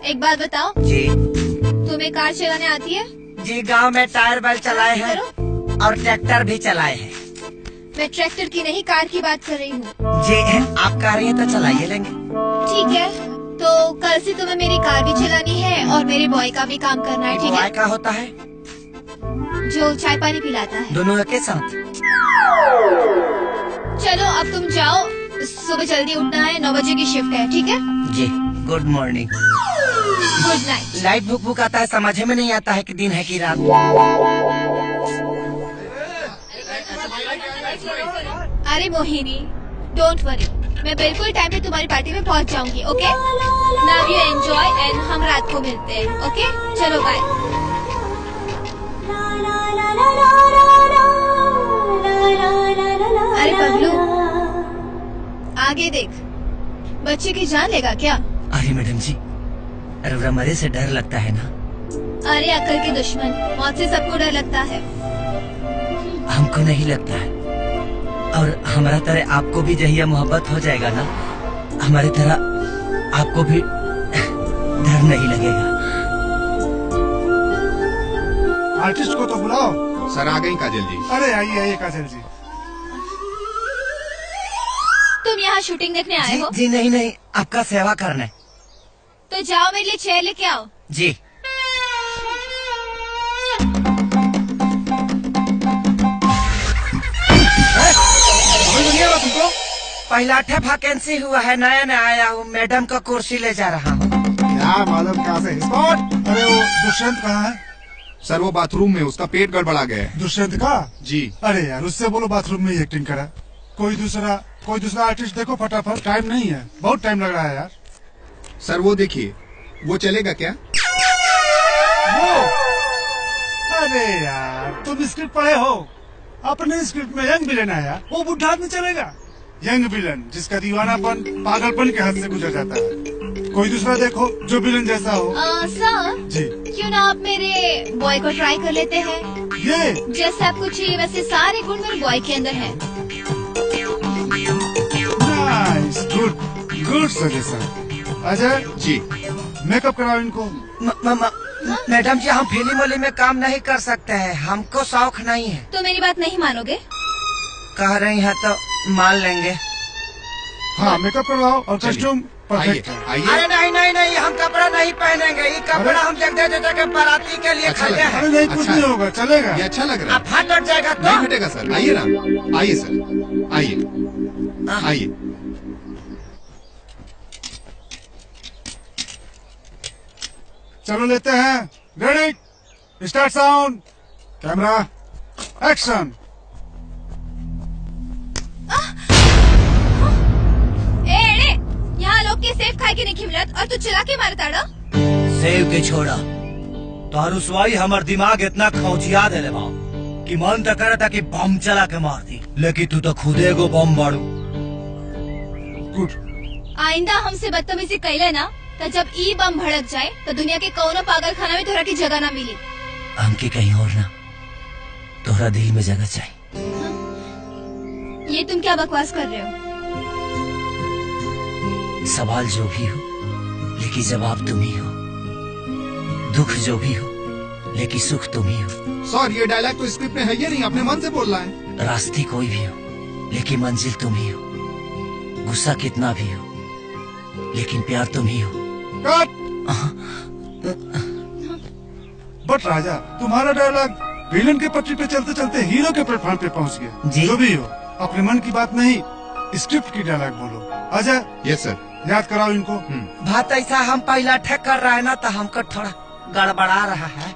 एक बात बताओ जी, तुम्हें कार चलाने आती है? जी गांव में टायर बल चलाए हैं और ट्रैक्टर भी चलाए हैं। मैं ट्रैक्टर की नहीं, कार की बात कर रही हूँ। जी आप कार है तो चलाइए लेंगे। ठीक है, तो कल से तुम्हें मेरी कार भी चलानी है और मेरे बॉय का भी काम करना है, ठीक है? बॉय का होता है? जो चाय पानी पिलाता है। दोनों के साथ। चलो अब तुम जाओ, सुबह जल्दी उठना है, 9 बजे की शिफ्ट है, ठीक है? जी good morning. Good night. Light भुक भुक आता है, समझ में नहीं आता है कि दिन है कि रात। अरे मोहिनी, डोंट वरी, मैं बिल्कुल टाइम पे तुम्हारी पार्टी में पहुंच जाऊंगी, ओके? नाउ यू एंजॉय एंड हम रात को मिलते हैं, ओके? चलो बाय। अरे पगलू, आगे देख, बच्चे की जान लेगा क्या? अरे मैडम जी, अरे मरे से डर लगता है ना। अरे अक्ल के दुश्मन, मौत से सबको डर लगता है। हमको नहीं लगता है, और हमारा तरह आपको भी जहिया मोहब्बत हो जाएगा ना, हमारी तरह आपको भी डर नहीं लगेगा। आर्टिस्ट को तो बुलाओ। सर आ गई काजल जी। अरे आइए आइए काजल जी। तुम यहाँ शूटिंग देखने आए हो? जी नहीं, आपका सेवा करना है। तो जाओ मेरे लिए चेयर लेके आओ। जी। तुमको पहला वैकेंसी हुआ है, नया नया आया हूँ, मैडम का कुर्सी ले जा रहा हूँ। क्या मालूम कहाँ से स्पॉट। अरे वो दुष्यंत कहाँ है? सर वो बाथरूम में, उसका पेट गड़बड़ा गया है। दुष्यंत का? जी। अरे यार उससे बोलो बाथरूम में ही एक्टिंग करा। कोई दूसरा आर्टिस्ट देखो फटाफट, टाइम नहीं है, बहुत टाइम लग रहा है यार। सर वो देखिए, वो चलेगा क्या? वो? अरे यार तुम स्क्रिप्ट पढ़े हो? अपने स्क्रिप्ट में यंग विलेन आया, वो बुढ़ा आदमी चलेगा? यंग विलेन जिसका दीवानापन पागलपन के हद से गुजर जाता है। कोई दूसरा देखो जो विलेन जैसा हो। सर जी क्यों ना आप मेरे बॉय को ट्राई कर लेते हैं? ये जैसे आपको चाहिए वैसे सारे गुण मेरे बॉय के अंदर है। ना nice, good suggestion. Ajay ji makeup कराओ इनको। मैडम जी हम फिल्म वाली में काम नहीं कर सकते हैं, हमको शौक नहीं है। तो मेरी बात नहीं मानोगे? कह रही हैं तो मान लेंगे। हाँ मेकअप करवाओ और कॉस्ट्यूम आइए परफेक्ट है। आइए। अरे नहीं नहीं नहीं, हम कपड़ा नहीं पहनेंगे। ये कपड़ा हम जगदे जगदे के बाराती के लिए अच्छा खरीदे लगा। हैं। अरे नहीं कुछ अच्छा नहीं है। होगा, चलेगा। ये अच्छा लग रहा अब फट उठ जाएगा है। नहीं तो। हटेगा सर, आइए ना, आइए सर, आइए आइए। चलो लेते हैं। Ready, start sound, camera, action. एड़े, यहाँ लोग के सेफ खाए के नहीं खिमलत और तू चिल्ला के मारता डो? सेव के छोड़ा तारू स्वाई हमार दिमाग इतना खौजिया देले बा कि मन तो करे था कि बम चला के मार दी, लेकिन तू तो खुदे को बम मारू। गुड। आइंदा हमसे बदतमीजी कैले ना तो जब ई बम भड़क जाए तो दुनिया के कौनो पागल खाना में तोरा की जगह ना मिली। हमके कहीं और ना, तोहरा दिल में जगह चाहिए। ये तुम क्या बकवास कर रहे हो? सवाल जो भी हो लेकिन जवाब तुम ही हो, दुख जो भी हो लेकिन सुख तुम ही हो। सर ये डायलॉग तो स्क्रिप्ट में है ही नहीं, अपने मन से बोल रहा है। रास्ते कोई भी हो लेकिन मंजिल तुम ही हो, गुस्सा कितना भी हो लेकिन प्यार तुम ही हो। कट। बट राजा तुम्हारा डायलॉग विलन के पटरी पे चलते चलते हीरो के प्लेटफॉर्म पे पहुंच गया। जी। जो भी हो अपने मन की बात नहीं, स्क्रिप्ट की डायलॉग बोलो। अजय यस सर। याद कराओ इनको। बात ऐसा हम पहला ठेक कर रहा है ना तो हमको थोड़ा गड़बड़ा रहा है।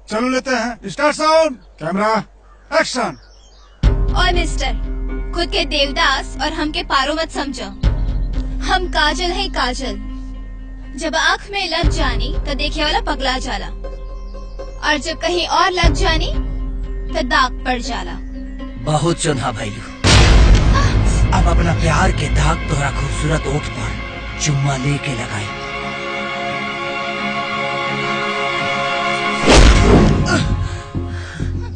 चलो लेते हैं। Start sound, camera, action. और मिस्टर, खुद के देवदास और हम के पारो मत समझो। हम काजल है काजल, जब आँख में लग जानी तो देखे वाला पगला जाला, और जब कहीं और लग जानी तो दाग पड़ जाला। बहुत चुना भैलू, अब अपना प्यार के दाग तोरा खूबसूरत ओठ पर चुम्मा लेके लगाई।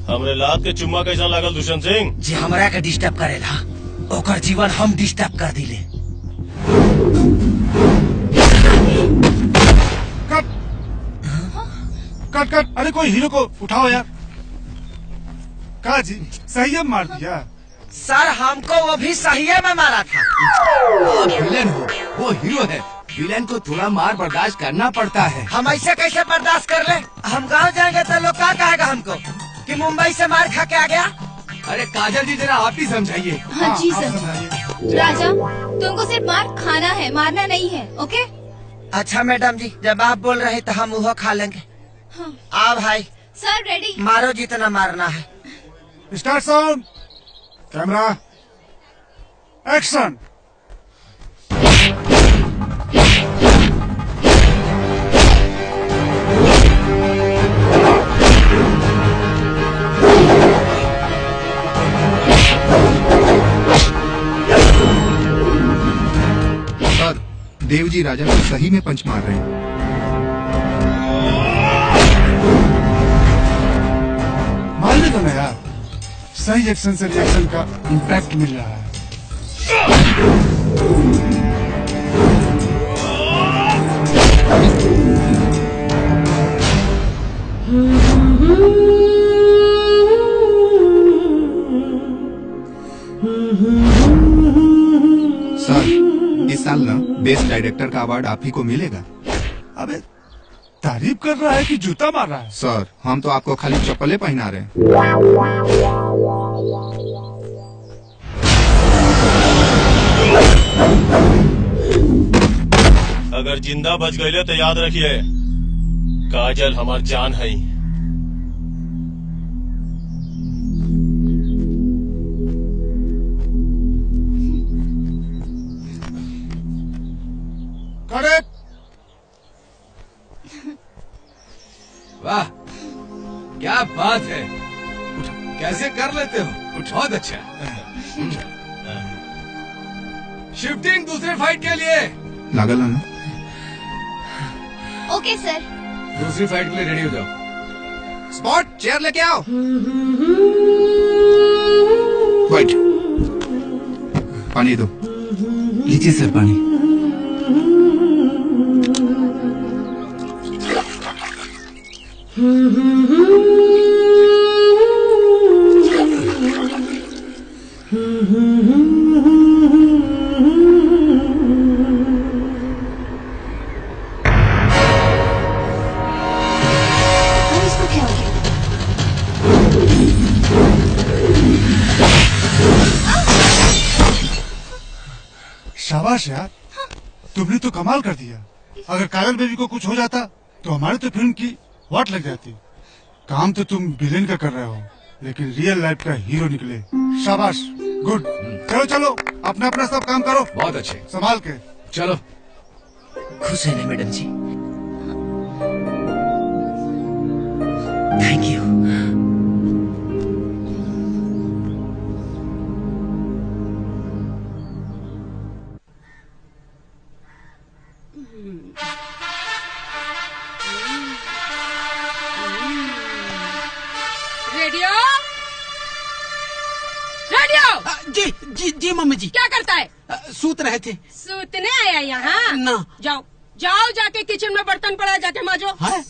हमरे लात के चुम्मा कैसा लागल दुष्यंत सिंह? जी हमरा के डिस्टर्ब करेला, ओकर जीवन हम डिस्टर्ब कर दिले। कट कट कट। अरे कोई हीरो को उठाओ यार। का जी सही मार दिया। सर हमको वो भी सही में मारा था। विलेन हो, वो हीरो है। विलेन को थोड़ा मार बर्दाश्त करना पड़ता है। हम ऐसे कैसे बर्दाश्त कर ले? हम गांव जाएंगे तो लोग क्या कहेगा हमको कि मुंबई से मार खा के आ गया। अरे काजल जी जरा आप ही समझाइए। हाँ जी आप सर। समझाइए। राजा, तुमको सिर्फ मार खाना है, मारना नहीं है, ओके? अच्छा मैडम जी, जब आप बोल रहे तो हम वो खा लेंगे। हाँ। आ भाई सर रेडी। मारो जितना मारना है। Start sound, camera, action. सर देवजी राजा को सही में पंच मार रहे हैं। मारने दो ना यार, सही एक्शन से रिएक्शन का इम्पैक्ट मिल रहा है। सर इस साल ना बेस्ट डायरेक्टर का अवार्ड आप ही को मिलेगा। अबे तारीफ कर रहा है कि जूता मार रहा है? सर हम तो आपको खाली चप्पलें पहना रहे हैं। अगर जिंदा बच गए तो याद रखिए, काजल हमार जान है। करेक्ट। वाह क्या बात है, कैसे कर लेते हो? बहुत अच्छा। शिफ्टिंग दूसरे फाइट के लिए। लागल ना? ओके सर। दूसरी फाइट के लिए रेडी हो जाओ। स्पॉट चेयर लेके आओ। वाइट पानी दो। लीजिए सर पानी। इसको क्या हो गया? शाबाश यार, तुमने तो कमाल कर दिया। अगर काजल बेबी को कुछ हो जाता तो हमारे तो फिल्म की वाट लग जाती। काम तो तुम विलेन का कर रहे हो, लेकिन रियल लाइफ का हीरो निकले। शाबाश, गुड। चलो चलो, अपना अपना सब काम करो। बहुत अच्छे, संभाल के चलो। खुश है ना मैडम जी? Thank you. Radio radio. जी जी जी मम्मी जी। क्या करता है? सूत रहे थे। सूतने आया यहाँ? ना। जाओ जाओ, जाके किचन में बर्तन पड़ा, जाके माजो। है?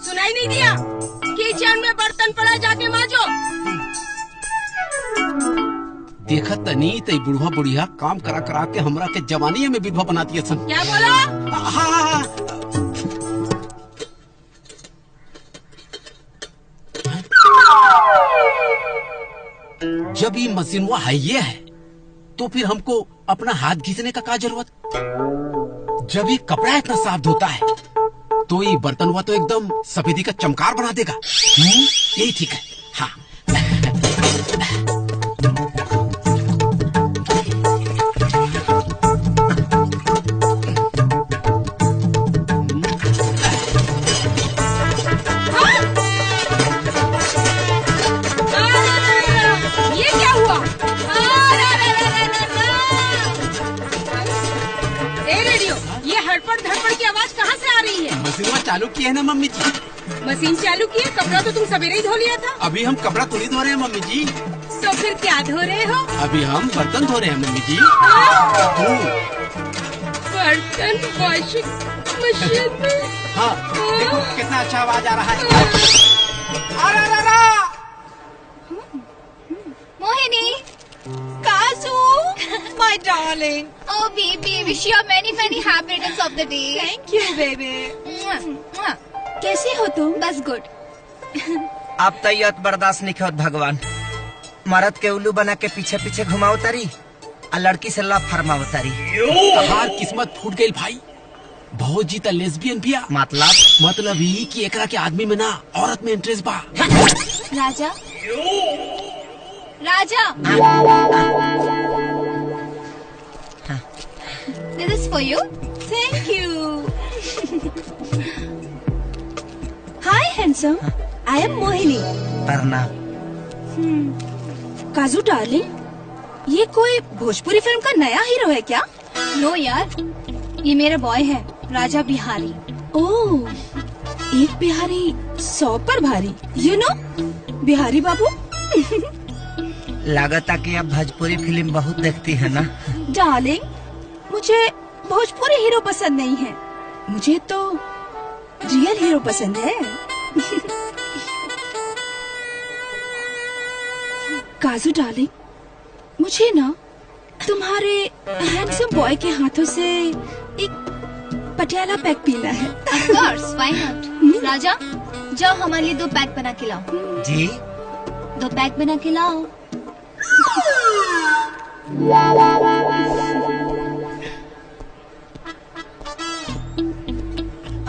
सुनाई नहीं दिया? किचन में बर्तन पड़ा, जाके माजो। देखा तनी तई बुढ़वा बुढ़िया काम करा करा के हमरा के जवानी में विधवा बना दिया सन। क्या बोला? हाँ। जब ये मशीन वो है ये है, तो फिर हमको अपना हाथ घिसने का क्या जरूरत? जब ये कपड़ा इतना साफ धोता है, तो ये बर्तन हुआ तो एकदम सफेदी का चमकार बना देगा। यही ठीक है। हाँ। ये क्या हुआ? ए रेडियो, ये हड़पड़ धड़पड़ की आवाज कहाँ से आ रही है? मशीन चालू की है ना मम्मी जी। मशीन चालू की है? कपड़ा तो तुम सवेरे ही धो लिया था। अभी हम कपड़ा थोड़ी धो रहे हैं मम्मी जी। तो फिर क्या धो रहे हो? अभी हम बर्तन धो रहे हैं मम्मी जी। बर्तन वॉशिंग मशीन में। हाँ, देखो कितना अच्छा आवाज आ रहा है। मोहिनी, काजू, my darling. oh baby, wish you many many happy returns of the day. Thank you, baby. कैसी हो तुम? बस गुड। आप तैयत बर्दाश्त नहीं होत भगवान। मर्द के उल्लू बना के पीछे पीछे घुमाओ तारी, और लड़की से लव फरमाओ तारी। हमार किस्मत फूट गई भाई। बहुत जीता लेस्बियन पिया। मतलब ही कि एकरा के आदमी में ना औरत में इंटरेस्ट बा। राजा, राजा, this is for you. Thank you. Hi, handsome. I am Mohini. प्रणाम। काजू डार्लिंग, ये कोई भोजपुरी फिल्म का नया हीरो है क्या? नो यार, ये मेरा बॉय है, राजा बिहारी। ओह, एक बिहारी 100 पर भारी। You know, बिहारी बाबू। लागता कि आप भोजपुरी फिल्म बहुत देखती है ना? डार्लिंग, मुझे भोजपुरी हीरो पसंद नहीं है, मुझे तो रियल हीरो पसंद है। काजू डार्लिंग, मुझे ना तुम्हारे हैंडसम बॉय के हाथों से एक पटियाला पैक पीना है। Of course, why not? राजा, जाओ हमारे लिए 2 पैक बना के लाओ। जी? 2 पैक बना के लाओ।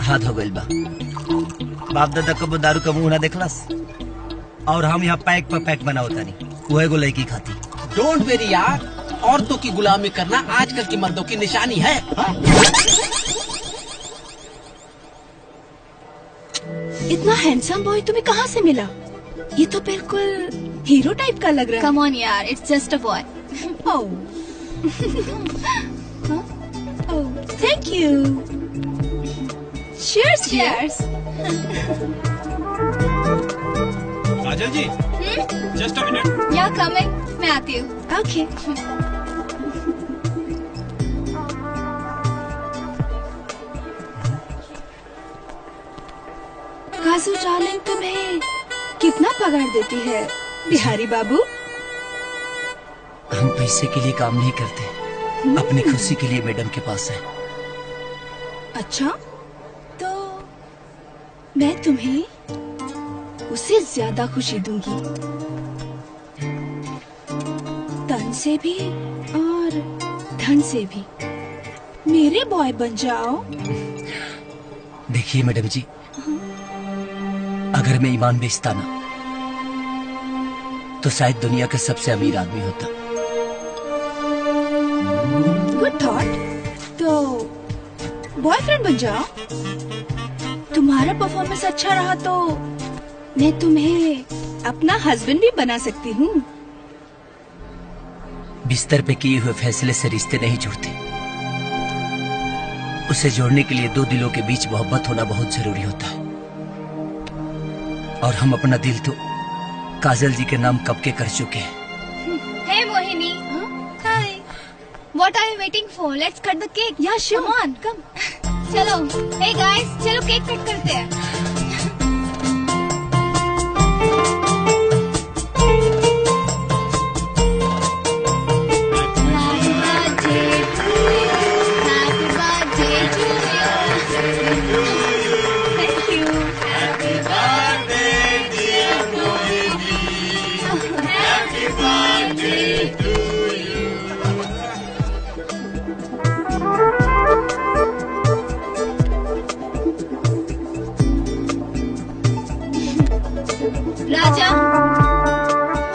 हाथ हो गइल बा। बाप दादा कबो दारू का मुंह ना देखलस, और हम यहाँ पैक पर पैक बनाओ तानी, वो एगो लड़की खाती। डोंट वेरी यार, औरतों की गुलामी करना आजकल की मर्दों की निशानी है। इतना हैंडसम बॉय तुम्हें कहाँ से मिला? ये तो बिल्कुल हीरो टाइप का लग रहा है। Come on यार, it's just a boy. Oh. Oh, thank you. Cheers, Cheers. काजल जी, जस्ट अ मिनट। या कमिंग, मैं आती हूँ। ओके। काजू डार्लिंग तुम्हें कितना पगार देती है बिहारी बाबू? हम पैसे के लिए काम नहीं करते, अपनी खुशी के लिए मैडम के पास है। अच्छा, तो मैं तुम्हें उससे ज्यादा खुशी दूंगी, तन से भी और धन से भी। मेरे बॉय बन जाओ। देखिए मैडम जी, अगर मैं ईमान बेचता ना तो शायद दुनिया का सबसे अमीर आदमी होता। Good thought. तो बॉयफ्रेंड बन जाओ। तुम्हारा परफॉर्मेंस अच्छा रहा तो मैं तुम्हें अपना हस्बैंड भी बना सकती हूँ। बिस्तर पे किए हुए फैसले से रिश्ते नहीं जुड़ते, उसे जोड़ने के लिए दो दिलों के बीच मोहब्बत होना बहुत जरूरी होता है। और हम अपना दिल तो काजल जी के नाम कब के कर चुके हैं। Hey Mohini, hi. What are you waiting for? Let's cut the cake. Yeah, sure. Come on, come. चलो, hey guys, चलो केक कट करते हैं। Happy birthday to you. Happy birthday to you. Thank you. Happy birthday dear Mohini. Happy birthday to राजा,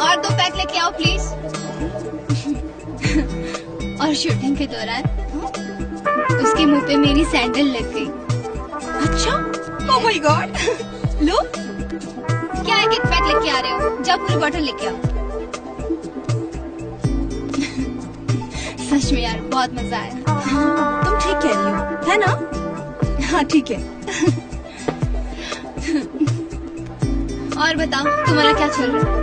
और 2 pack लेके आओ please. और shooting के दौरान उसके मुंह पे मेरी सैंडल लग गई। अच्छा, ओह माय गॉड। लो, क्या है, कितने पैक लेके आ रहे हो? जाओ पूरी बॉटल लेके आओ। सच में यार बहुत मजा आया। तुम ठीक कह रही हो, है ना? हाँ ठीक है। और बताओ तुम्हारा क्या चल रहा है?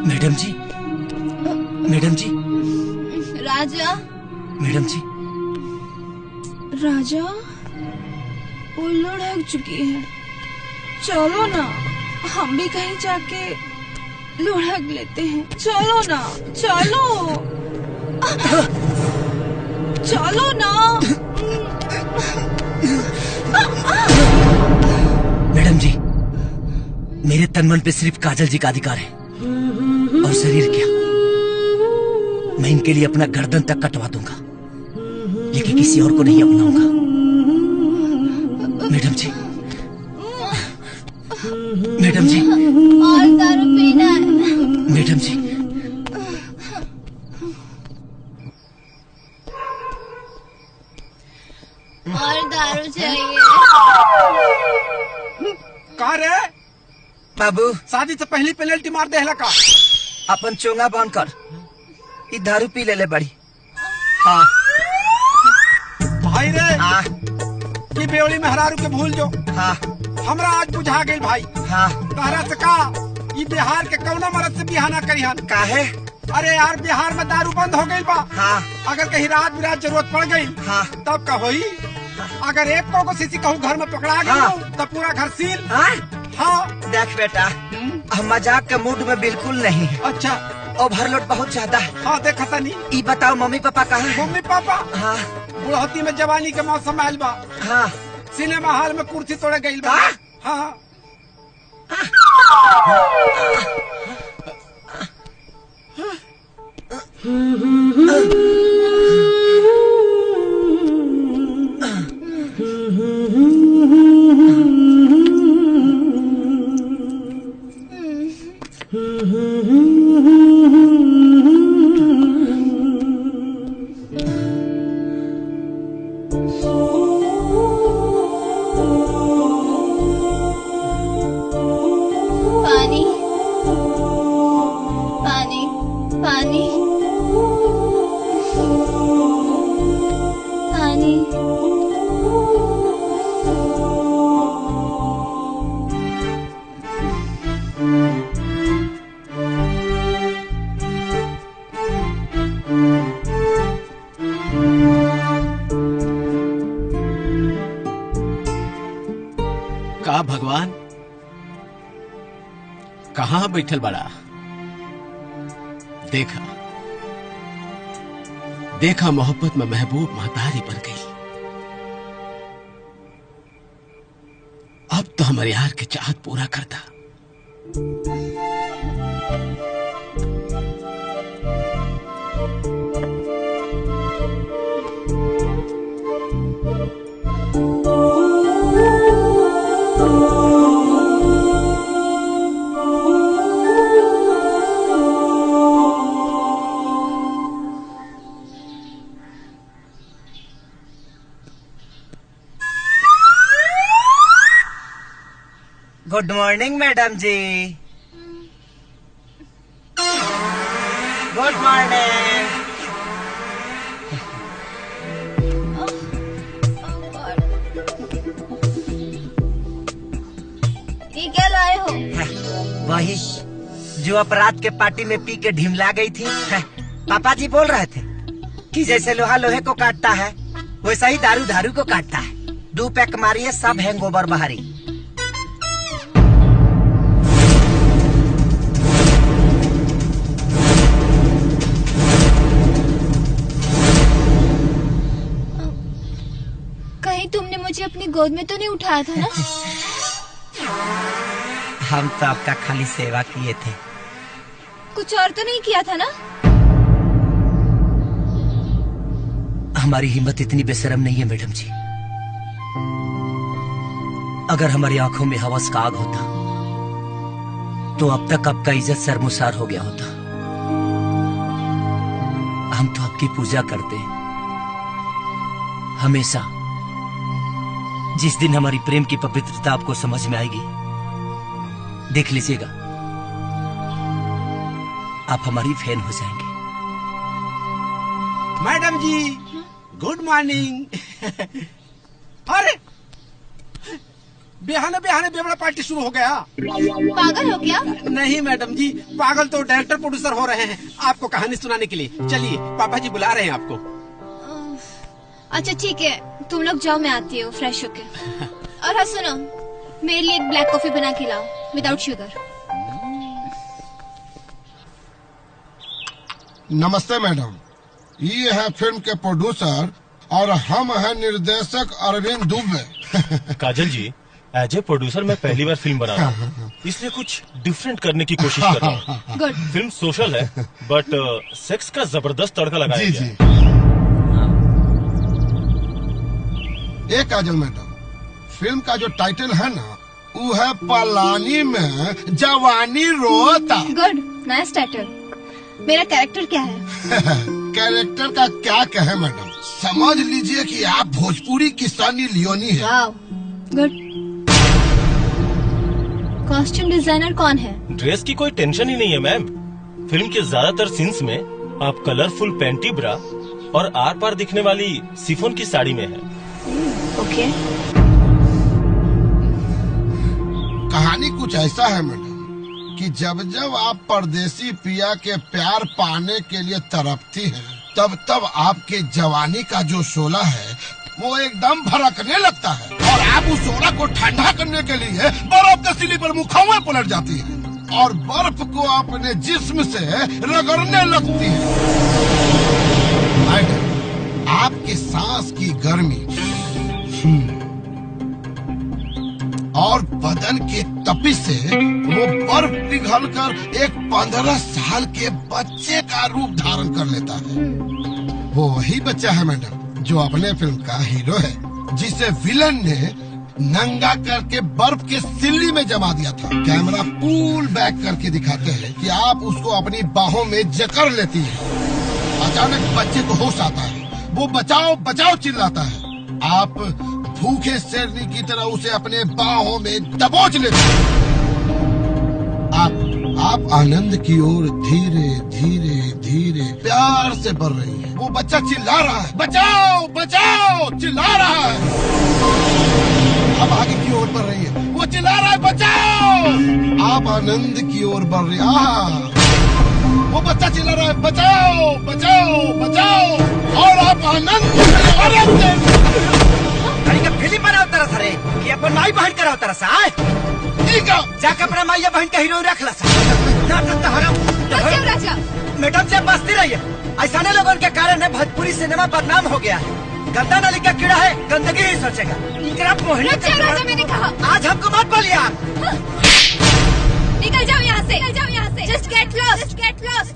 मैडम जी, मैडम जी, राजा, मैडम जी, राजा वो लुढ़क चुकी है। चलो ना, हम भी कहीं जाके लुढ़क लेते हैं। चलो ना, चलो चलो ना। मैडम जी, मेरे तन मन पे सिर्फ काजल जी का अधिकार है, और शरीर क्या, मैं इनके लिए अपना गर्दन तक कटवा दूंगा, लेकिन किसी और को नहीं अपनाऊंगा। मैडम जी, मैडम जी, और दारू पीना है। मैडम जी, और दारू चाहिए। कहा रे बाबू, शादी से पहली पेनल्टी मार दे का। अपन चोंगा बांध कर ई दारू पी ले बड़ी। हाँ भाई रे, ये बेवली में हरारू के भूल जो। हाँ हमरा आज बुझा गई भाई। हाँ तारा से का ये बिहार के कौनो मर्द से बिहाना करिहन। काहे? अरे यार, बिहार में दारू बंद हो गई बा। हाँ। अगर कहीं रात बिरात जरूरत पड़ गई, हाँ। तब का होई? अगर एक को किसी कहूँ घर में पकड़ा गई, हाँ। तब पूरा घर सील। हाँ? हाँ। देख बेटा, हम मजाक के मूड में बिल्कुल नहीं है। अच्छा, ओवरलोड बहुत ज्यादा है। हाँ देखा तनी। ई बताओ मम्मी पापा कहाँ हैं? Mummy papa? हाँ। बुढ़ौती में जवानी के मौसम आयल बा। हाँ। सिनेमा हॉल में कुर्सी तोड़े गई बा। हाँ। पानी। कहाँ बैठल बड़ा? देखा देखा मोहब्बत में महबूब महतारी बन गई। अब तो हमारे यार के चाहत पूरा करता। गुड मॉर्निंग मैडम जी। Good morning. ये क्या लाए हो? वही जो अपराध के पार्टी में पी के ढिमला गई थी। पापा जी बोल रहे थे कि जैसे लोहा लोहे को काटता है वैसा ही दारू दारू को काटता है। 2 पैक मारिए सब हैंगओवर बाहरी। कहीं तुमने मुझे अपनी गोद में तो नहीं उठाया था ना? हम तो आपका खाली सेवा किए थे। कुछ और तो नहीं किया था ना? हमारी हिम्मत इतनी बेशरम नहीं है मैडम जी। अगर हमारी आंखों में हवस का आग होता तो अब तक आपका इज्जत शर्मसार हो गया होता। हम तो आपकी पूजा करते हैं हमेशा। जिस दिन हमारी प्रेम की पवित्रता आपको समझ में आएगी देख लीजिएगा आप हमारी फैन हो जाएंगे। मैडम जी गुड मॉर्निंग। अरे बेहाने बेहाने बेवड़ा पार्टी शुरू हो गया। पागल हो क्या? नहीं मैडम जी, पागल तो डायरेक्टर प्रोड्यूसर हो रहे हैं आपको कहानी सुनाने के लिए। चलिए पापा जी बुला रहे हैं आपको। अच्छा ठीक है, तुम लोग जाओ, मैं आती हूँ फ्रेश होके। और हाँ सुनो, मेरे लिए एक ब्लैक कॉफी बना के लाओ विदाउट शुगर। नमस्ते मैडम, ये है फिल्म के प्रोड्यूसर और हम हैं निर्देशक अरविंद दुबे। काजल जी, एज ए प्रोड्यूसर मैं पहली बार फिल्म बना रहा हूँ, इसलिए कुछ डिफरेंट करने की कोशिश कर रहा हूँ। गुड। फिल्म सोशल है बट सेक्स का जबरदस्त तड़का लगाया गया है। ए काजल मैडम, फिल्म का जो टाइटल है ना वो है पलानी में जवानी रोता। Good, nice title. मेरा कैरेक्टर क्या है? कैरेक्टर का क्या कहे मैडम, समझ लीजिए कि आप भोजपुरी की सनी लियोनी है। वाव, गुड। कॉस्ट्यूम डिजाइनर कौन है? ड्रेस की कोई टेंशन ही नहीं है मैम। फिल्म के ज्यादातर सीन्स में आप कलरफुल पैंटी ब्रा और आर पार दिखने वाली सिफोन की साड़ी में है। ओके। कहानी कुछ ऐसा है मैडम कि जब जब आप परदेसी पिया के प्यार पाने के लिए तड़पती हैं, तब तब आपके जवानी का जो शोला है वो एकदम भड़कने लगता है और आप उस शोला को ठंडा करने के लिए बर्फ के सिली पर मुखौवा पलट जाती है और बर्फ को अपने जिस्म से रगड़ने लगती है। मैडम, आपके सांस की गर्मी और बदन के तपिश से वो बर्फ पिघलकर एक 15 साल के बच्चे का रूप धारण कर लेता है। वो वही बच्चा है मैडम जो अपने फिल्म का हीरो है, जिसे विलन ने नंगा करके बर्फ के सिल्ली में जमा दिया था। कैमरा पुल बैक करके दिखाते हैं कि आप उसको अपनी बाहों में जकड़ लेती है। अचानक बच्चे को होश आता है, वो बचाओ बचाओ चिल्लाता है। आप भूखे शेरनी की तरह उसे अपने बाहों में दबोच लेते हैं। आप आनंद की ओर धीरे धीरे धीरे प्यार से बढ़ रही है। वो बच्चा चिल्ला रहा है, बचाओ बचाओ चिल्ला रहा है। आप आगे की ओर बढ़ रही है, वो चिल्ला रहा है बचाओ। आप आनंद की ओर बढ़ रही है, वो बच्चा चिल्ला रहा है बचाओ बचाओ बचाओ। और आप आनंद का फिल्म बनाओ तरह सरे कि अपन नाई बहन कराओ तरह सा। हीरोइन का जाके अपना माइया बहन का हीरोइन रख ला राजा मैडम से बसती रही है। ऐसा लोगों के कारण है भोजपुरी सिनेमा बदनाम हो गया है। गंदा नाली का कीड़ा है, गंदगी ही सोचेगा। राजा मैंने कहा आज हमको मत बोलिए आप। निकल जाओ यहाँ से, निकल जाओ यहाँ से। Just get lost, just get lost.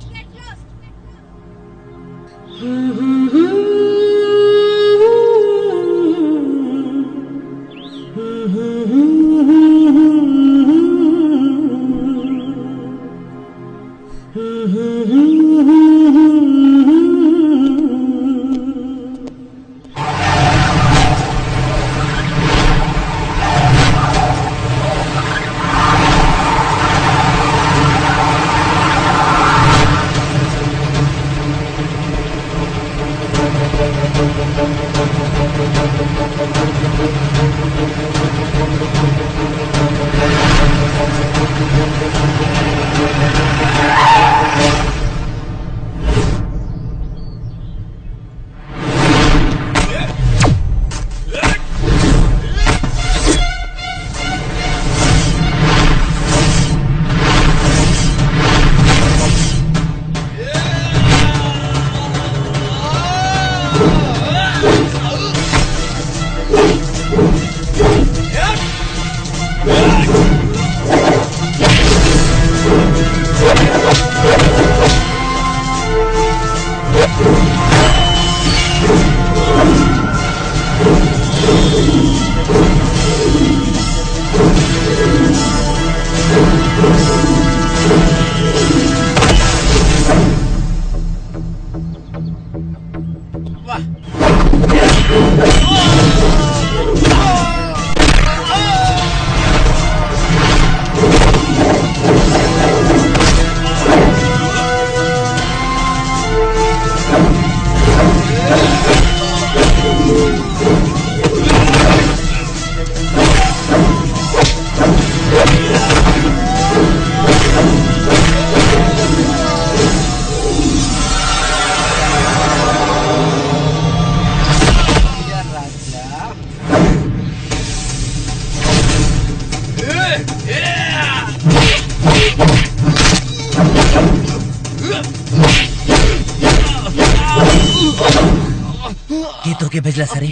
गीतों के भेजला सरे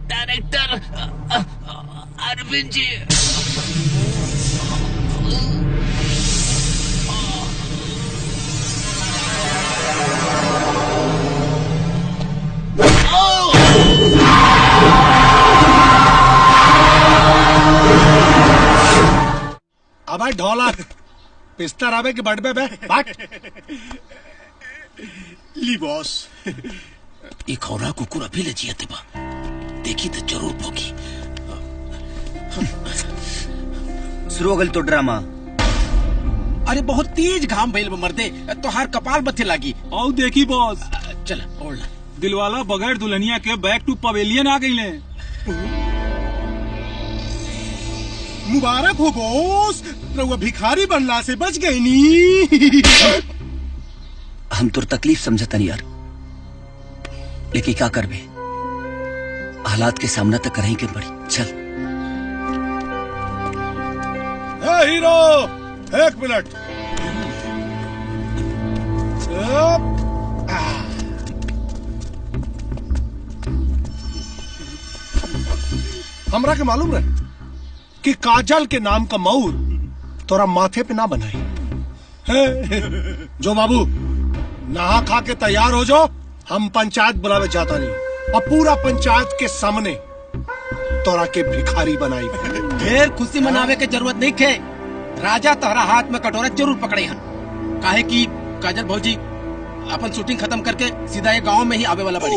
डायरेक्टर अरविंद जी। अब ढोलक पिस्तर आवे के बड़ बे बाट ली बॉस। एक और कुकुर अभी ले जिया बा, देखी तो जरूर भोगी। शुरू हो गई तो ड्रामा। अरे बहुत तेज घाम भइल मर्दे, तो हर कपाल बत्थे लागी। आओ देखी बॉस, चल ओढ़ ला। दिलवाला बगैर दुल्हनिया के बैक टू पवेलियन आ गई ले। मुबारक हो बॉस, रउआ भिखारी बनला से बच गई नी। हम तो तकलीफ समझता नहीं यार, लेकिन क्या करबे, हालात के सामना तो करें के पड़ी। चल हीरो, एक मिनट। हमरा के मालूम रहे कि काजल के नाम का मऊर तोरा माथे पे ना बनाई। जो बाबू नहा खा के तैयार हो जाओ, हम पंचायत बुलावे जाता नहीं और पूरा पंचायत के सामने तोरा के भिखारी बनाई। ढेर खुशी मनावे के जरूरत नहीं थे। राजा तोहरा हाथ में कटोरा जरूर पकड़े हन, काहे कि काजल भौजी अपन शूटिंग खत्म करके सीधा ये गांव में ही आवे वाला बड़ी।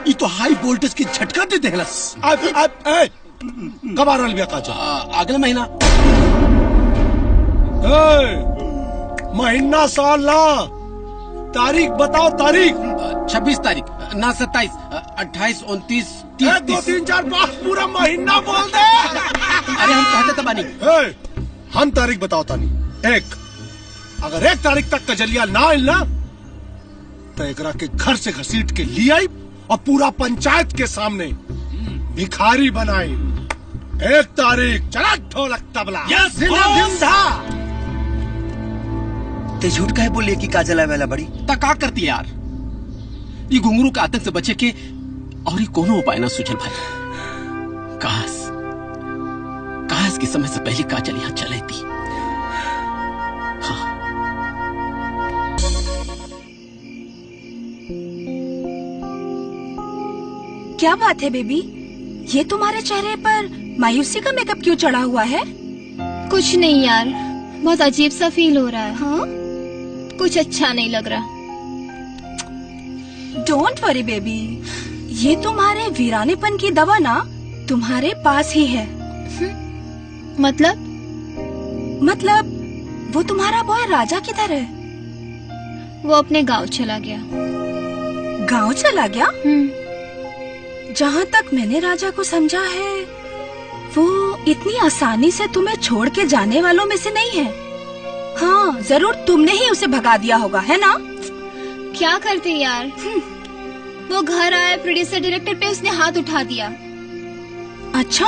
ये तो हाई वोल्टेज की झटका दे देहलस। कब आ रहा बिया काजल? अगले महीना। महीना साल ना, तारीख बताओ तारीख। 26 तारीख ना 27, 28, 29, 30, 2, 3, 4, 5 पूरा महीना बोल दे। अरे हम कहते तो बानी। हम तारीख बताओ तानी। एक, अगर 1 तारीख तक कजलिया ना आइल ना तो एकरा के घर से घसीट के ले आई और पूरा पंचायत के सामने भिखारी बनाई। 1 तारीख चला ढोलक तबला। Yes, जिंदा boss! जिंदा। ते झूठ काहे बोलिए कि काजल आवे वाला बड़ी? तका करती यार, ये घुंगरू के आतंक से बचे के और ये कोनो उपाय ना सुझल भाई। काश के समय से पहले काजल यहाँ चले थी। हाँ। क्या बात है बेबी, ये तुम्हारे चेहरे पर मायूसी का मेकअप क्यों चढ़ा हुआ है? कुछ नहीं यार, बहुत अजीब सा फील हो रहा है। हाँ? कुछ अच्छा नहीं लग रहा। डोंट वरी बेबी, ये तुम्हारे वीरानेपन की दवा ना तुम्हारे पास ही है। मतलब वो तुम्हारा बॉय राजा किधर है? वो अपने गांव चला गया। गांव चला गया? जहाँ तक मैंने राजा को समझा है, वो इतनी आसानी से तुम्हें छोड़ के जाने वालों में से नहीं है। हाँ, जरूर तुमने ही उसे भगा दिया होगा, है ना? क्या करते यार, वो घर आया, प्रोड्यूसर डायरेक्टर पे उसने हाथ उठा दिया। अच्छा,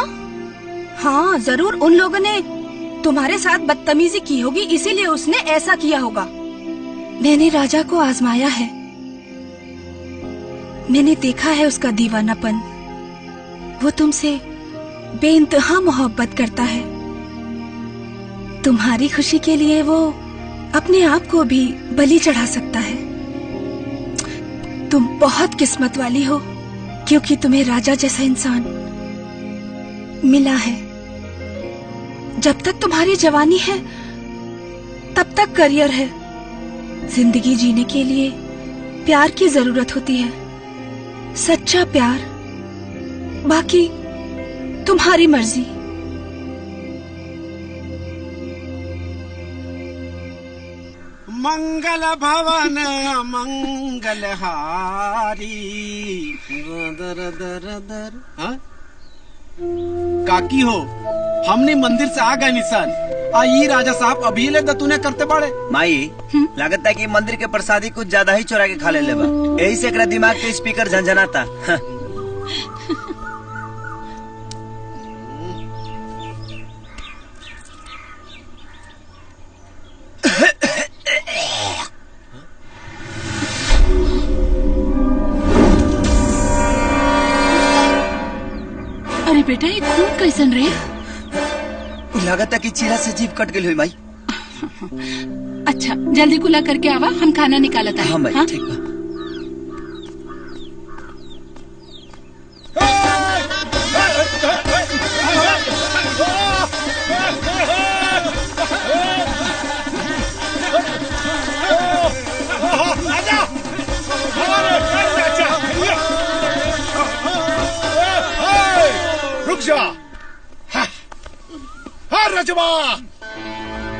हाँ जरूर उन लोगों ने तुम्हारे साथ बदतमीजी की होगी, इसीलिए उसने ऐसा किया होगा। मैंने राजा को आजमाया है, मैंने देखा है उसका दीवानापन। वो तुमसे बेइंतहा मोहब्बत करता है। तुम्हारी खुशी के लिए वो अपने आप को भी बलि चढ़ा सकता है। तुम बहुत किस्मत वाली हो, क्योंकि तुम्हें राजा जैसा इंसान मिला है। जब तक तुम्हारी जवानी है, तब तक करियर है। जिंदगी जीने के लिए प्यार की जरूरत होती है, सच्चा प्यार। बाकी तुम्हारी मर्जी। मंगल भवन मंगल हारी। दर दर दर। हाँ? काकी हो, हमने मंदिर से आ गए निशान। आई राजा साहब अभी ले दतुने करते बड़े। माई लागत है कि मंदिर के प्रसादी कुछ ज्यादा ही चुरा के खा ले लेबा, यही से एकरा दिमाग के स्पीकर झंझनाता। अरे बेटा, ये खून कैसन रे? लागत है कि चीरा से जीभ कट गई हुई माई। अच्छा, जल्दी कुला करके आवा, हम खाना निकालता है। हाँ माई, ठीक बा। रुक जा। हाँ रजवा,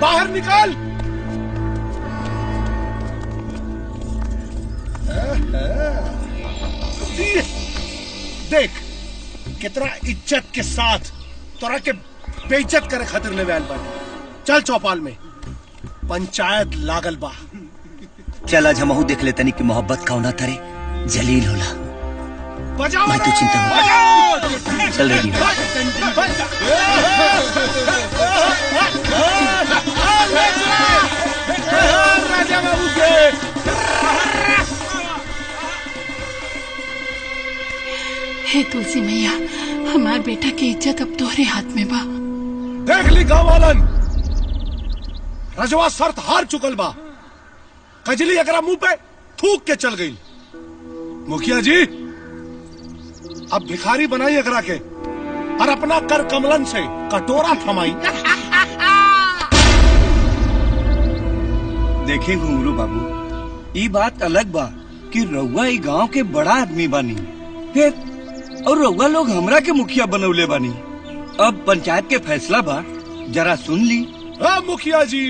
बाहर निकल। देख कितना इज्जत के साथ तोरा के बेइज्जत करे खातिर ले आयल बानी। चल चौपाल में पंचायत लागल बा। चल आज हमहू देख लेतनी कि मोहब्बत कौना तरे जलील होला। बजाओ मैं तो चिंता बजाओ। चल रेडी हो। राजा बाबू के हे तुलसी मैया, हमार बेटा की इज्जत अब तोहरे हाथ में बा। देख ली गाँव वालन, रजवा शर्त हार चुकल बा। कजली एकरा मुंह पे थूक के चल गई। मुखिया जी, अब भिखारी बनाई एकरा के और अपना कर कमलन से कटोरा थमाई। देखिए घुंगरू बाबू, ये बात अलग बा कि रउआ ई गांव के बड़ा आदमी बानी, फिर और रउआ लोग हमरा के मुखिया बनौले बानी। अब पंचायत के फैसला बा, जरा सुन ली। मुखिया जी,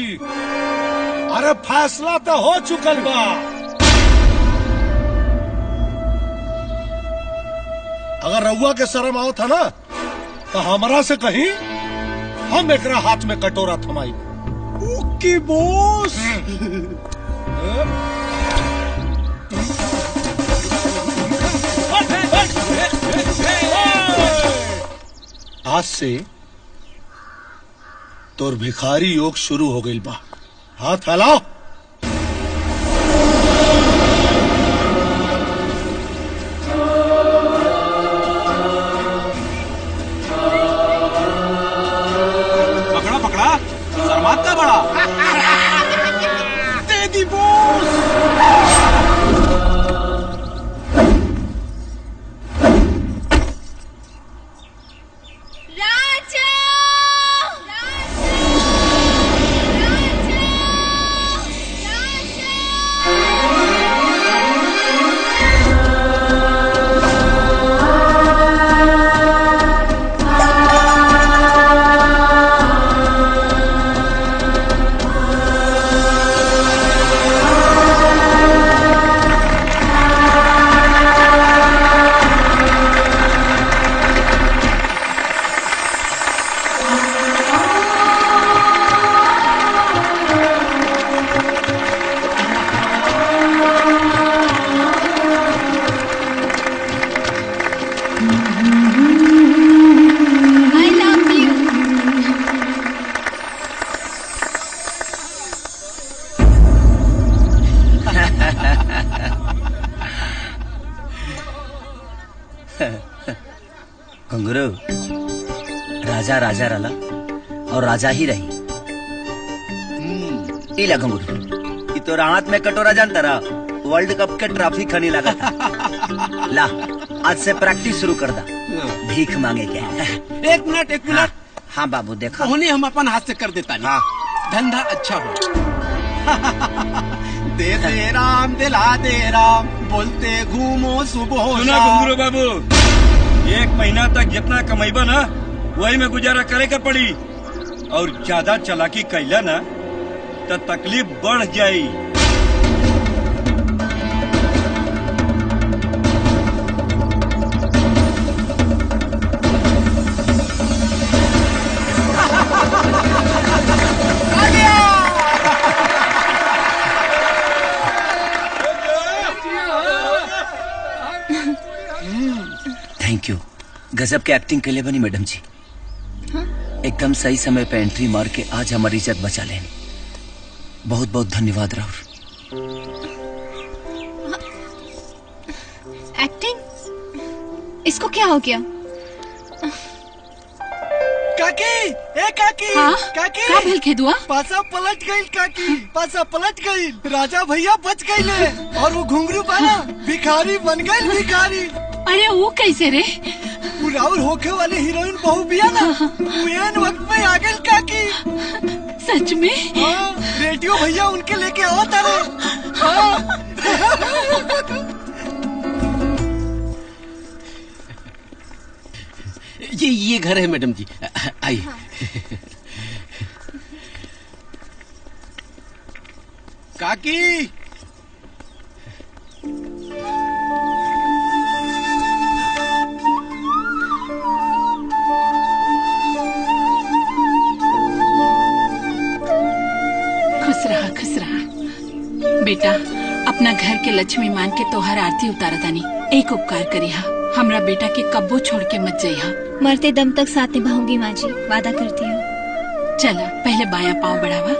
अरे फैसला तो हो चुकल बा। अगर रउआ के शर्म आओ था ना, तो हमरा से कहीं हम एकरा हाथ में कटोरा थमाई। की बोस। आज से तोर भिखारी योग शुरू हो गई बा। हाथ फैलाओ। पकड़ा पकड़ा, शर्मात का बड़ा। दे दी बॉस। घुंगरू राजा राजा रला और राजा ही रही। इला घुंगरू, ये तो रात में कटोरा जानता रहा, वर्ल्ड कप के ट्रॉफी खनी लगा था। ला आज से प्रैक्टिस शुरू कर दा, भीख मांगे के। एक मिनट। हाँ बाबू देखा, उन्हें हम अपन हाथ से कर देता नहीं। धंधा अच्छा हो। दे दे राम दिला दे राम, बोलते घूमो सुबह सुना घुंगरू बाबू, 1 महीना तक जितना कमाईबा ना वही में गुजारा करे के पड़ी, और ज्यादा चालाकी कैला ना तो तकलीफ बढ़ जाई। थैंक यू, गजब के एक्टिंग के लिए बनी मैडम जी। एकदम सही समय पे एंट्री मार के आज हमारी इज्जत बचा लेनी। बहुत बहुत धन्यवाद राहुल। एक्टिंग? इसको क्या हो गया? काकी, ए काकी, हाँ? काकी, का भेल खेदुआ? पासा पलट गई काकी, पासा पलट गई। राजा भैया बच गए और वो घुंगरू वाला भिखारी बन गई भिखारी। अरे वो कैसे रे? राहुल होके वाले हीरोइन बहू बिया ना, मेन वक्त में आ गई काकी। सच में? हाँ, रेडियो भैया उनके लेके आओ तारे। हाँ। ये घर है मैडम जी, आइए। काकी, खुश रहा। बेटा, अपना घर के लक्ष्मी मान के तोहर आरती उतारा तानी। एक उपकार करिहा, हमरा बेटा के कब्बो छोड़ के मत जइहा। मरते दम तक साथ निभाऊंगी माँ जी, वादा करती हूँ। चला पहले बायां पाँव बढ़ावा।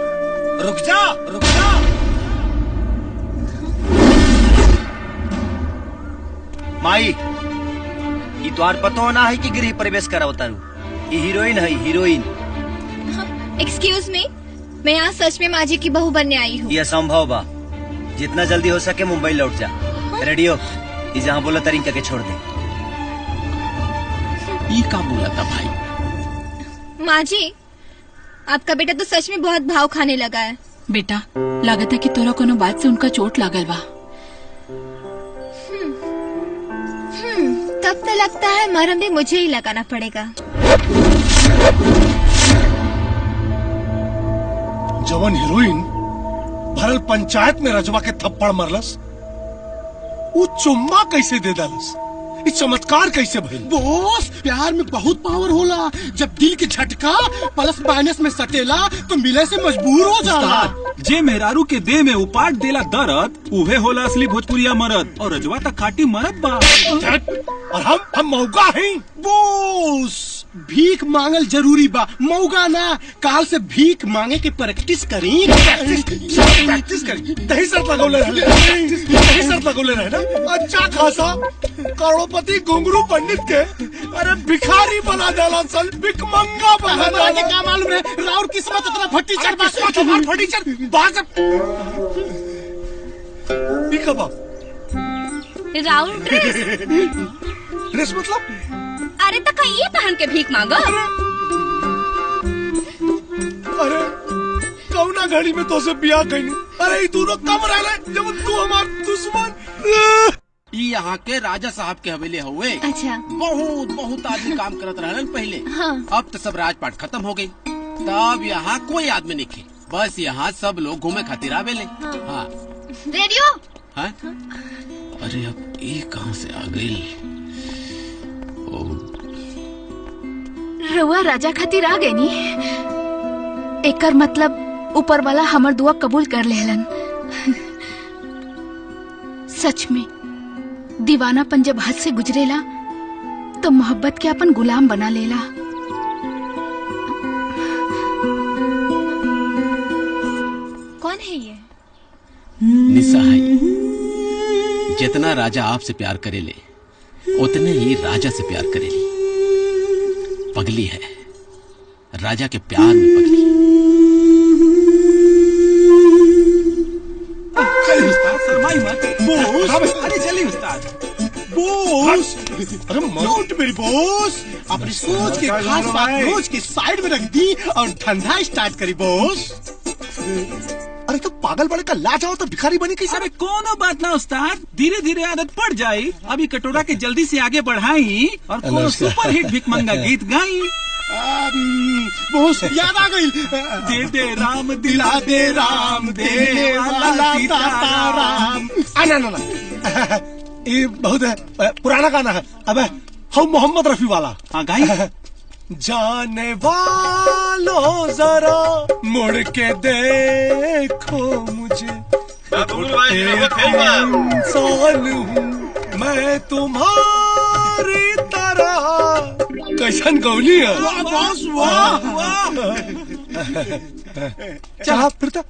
रुक जा। माई, ये द्वार पतो ना है कि गृह प्रवेश करा उतारू। ये हीरोइन है, हीरोइन। एक्सक्यूज मी, मैं यहाँ सच में माँ जी की बहू बनने आई हूँ। ये असंभव बा। जितना जल्दी हो सके मुंबई लौट जा। रेडियो, ये जहाँ बोला तरीका के छोड़ दे। ये का बोला था भाई? माँ जी, आपका बेटा तो सच में बहुत भाव खाने लगा है। बेटा, लागत है कि तोरा कोनो बात से उनका चोट लागल बा। तब तो लगता है मरहम भी मुझे ही लगाना पड़ेगा। जवन हीरोइन भरल पंचायत में रजवा के थप्पड़ मरलस, वो चुम्मा कैसे दे दलस? ये चमत्कार कैसे भइल? बॉस, प्यार में बहुत पावर होला। जब दिल के झटका प्लस माइनस में सटेला तो मिले से मजबूर हो जाला। जे मेहरारू के देह में उपाट देला दर्द, उहे होला असली भोजपुरिया मरद। और रजवा तक खाटी मरद बा। और हम मौका हैं। बॉस, भीख मांगल जरूरी बा, मौगा ना। काल से भीख मांगे के प्रैक्टिस करी, प्रैक्टिस करी। दही शर्त लगौले रहे ना। अच्छा खासा करोड़पति घुंगरू पंडित के अरे भिखारी बना देला सन, भिखमंगा बना देला। क्या मालूम है राउर किस्मत इतना फटी चढ़ फटी चढ़ बाज बिखबा राउर ड्रेस मतलब? अरे तो कहीं ये पहन के भीख मांगो। अरे कौना घड़ी में तो से बिया कहीं। अरे ये दोनों कब रहले जब तू हमार दुश्मन। यहाँ के राजा साहब के हवेली हुए। अच्छा। बहुत बहुत आदमी काम करत रहलन पहले। हाँ। अब तो सब राजपाट खत्म हो गई, तब यहाँ कोई आदमी नहीं खे। बस यहाँ सब लोग घूमे खातिर आवेले। हाँ। रेडियो। हाँ? अरे अब ये कहाँ से आ गई? रउआ राजा खातिर आ गए नी। एकर मतलब ऊपर वाला हमर दुआ कबूल कर लेहलन। सच में दीवानापन जब हद से गुजरेला तो मोहब्बत के अपन गुलाम बना लेला। कौन है ये? निसहाय। जितना राजा आपसे प्यार करेले उतने ही राजा से प्यार करेली। पगली है, राजा के प्यार में पगली। चलिए उस्ताद, शर्माई मत। बॉस, अरे चलिए उस्ताद। बॉस, अरे माउंट मेरी बॉस, अपनी सोच के खास बात रोज के साइड में रख दी और धंधा स्टार्ट करी बॉस। अरे तो पागल बड़े का ला जाओ तो भिखारी बनी कैसे? अरे कोनो बात ना उस्ताद, धीरे धीरे आदत पड़ जाई। अभी कटोरा के जल्दी से आगे बढ़ाई और कोनो सुपर हिट भिखमंगा गीत गाई। बॉस याद आ गई। दे दे राम दिला दे राम, दे वाला सीताराम। ना ये बहुत पुराना गाना है। अबे हम मोहम्मद रफी वाला। हाँ गाई। जाने वालों जरा मुड़ के देखो मुझे, इंसान हूँ मैं तुम्हारी तरह। कैसन गौली है? वाह बॉस, वाह वाह। चला फिर तो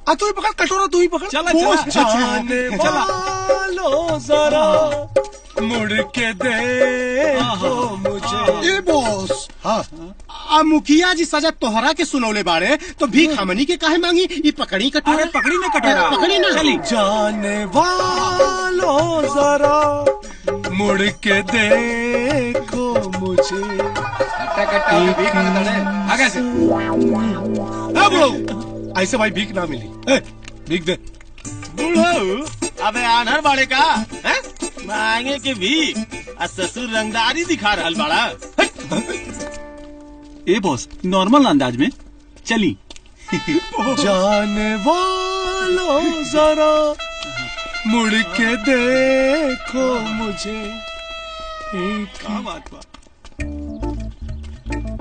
तू ही पकड़ कटोरा, तू ही पकड़। चला जाने वालों जरा मुड़ के देखो मुझे। ए बॉस, हाँ मुखिया जी सजा तोहरा के सुनौले बारे तो भीख हमनी के काहे मांगी? ये पकड़ी कटोरा। पकड़ी ना कटोरा, पकड़ी ना। चली। जाने वालों जरा मुड़ के देखो मुझे। आगे से ऐसे भाई भीख ना मिली। भीख दे। अबे आनहर बाड़े का है? मांगे के भी ससुर रंगदारी दिखा रहल बाड़ा। ए बॉस, नॉर्मल अंदाज में चली। जाने वालों जरा मुड़ के देखो मुझे। क्या बात बा?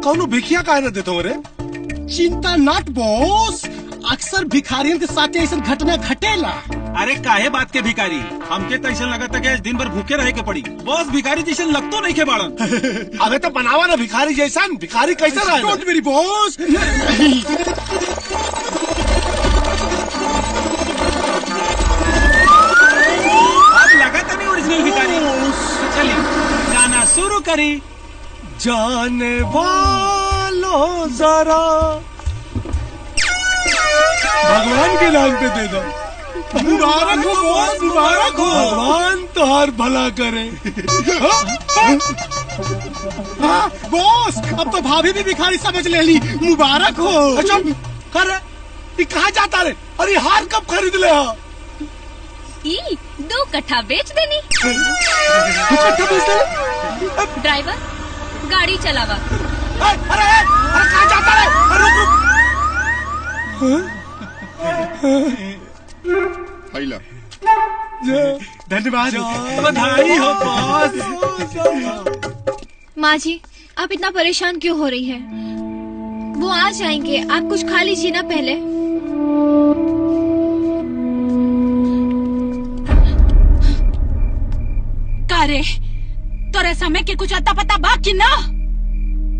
कौनो भिखिया काहे न देतो रे? चिंता नट बॉस, अक्सर भिखारियों के साथ ऐसा घटना घटेला। अरे काहे बात के भिखारी? हमके तो ऐसा लगा था कि आज दिन भर भूखे रहे के पड़ी। बॉस भिखारी जैसे लगतो नहीं के बाड़न। अबे तो बनावा ना भिखारी जैसा। भिखारी कैसा रहा? डोंट मेरी बॉस। अब लगा था नहीं ओरिजिनल भिखारी। चली गाना शुरू करी। जाने वालों जरा भगवान के नाम पे दे दो। मुबारक हो बॉस, मुबारक हो। भगवान तुहार भला करे। हाँ बॉस, अब तो भाभी भी भिखारी समझ ले ली। मुबारक हो। अच्छा कर ये कहाँ जाता रे? अरे हार कब खरीद ले? ई 2 कट्ठा बेच देनी। 2 कट्ठा बेच दे? ड्राइवर गाड़ी चलावा। अरे कहाँ जाता रे? अरे रुक। धन्यवाद। बधाई हो बॉस। माँ जी, आप इतना परेशान क्यों हो रही है? वो आ जाएंगे, आप कुछ खा लीजिए ना पहले। का रे, तोरे समय के कुछ अता पता बाकी ना?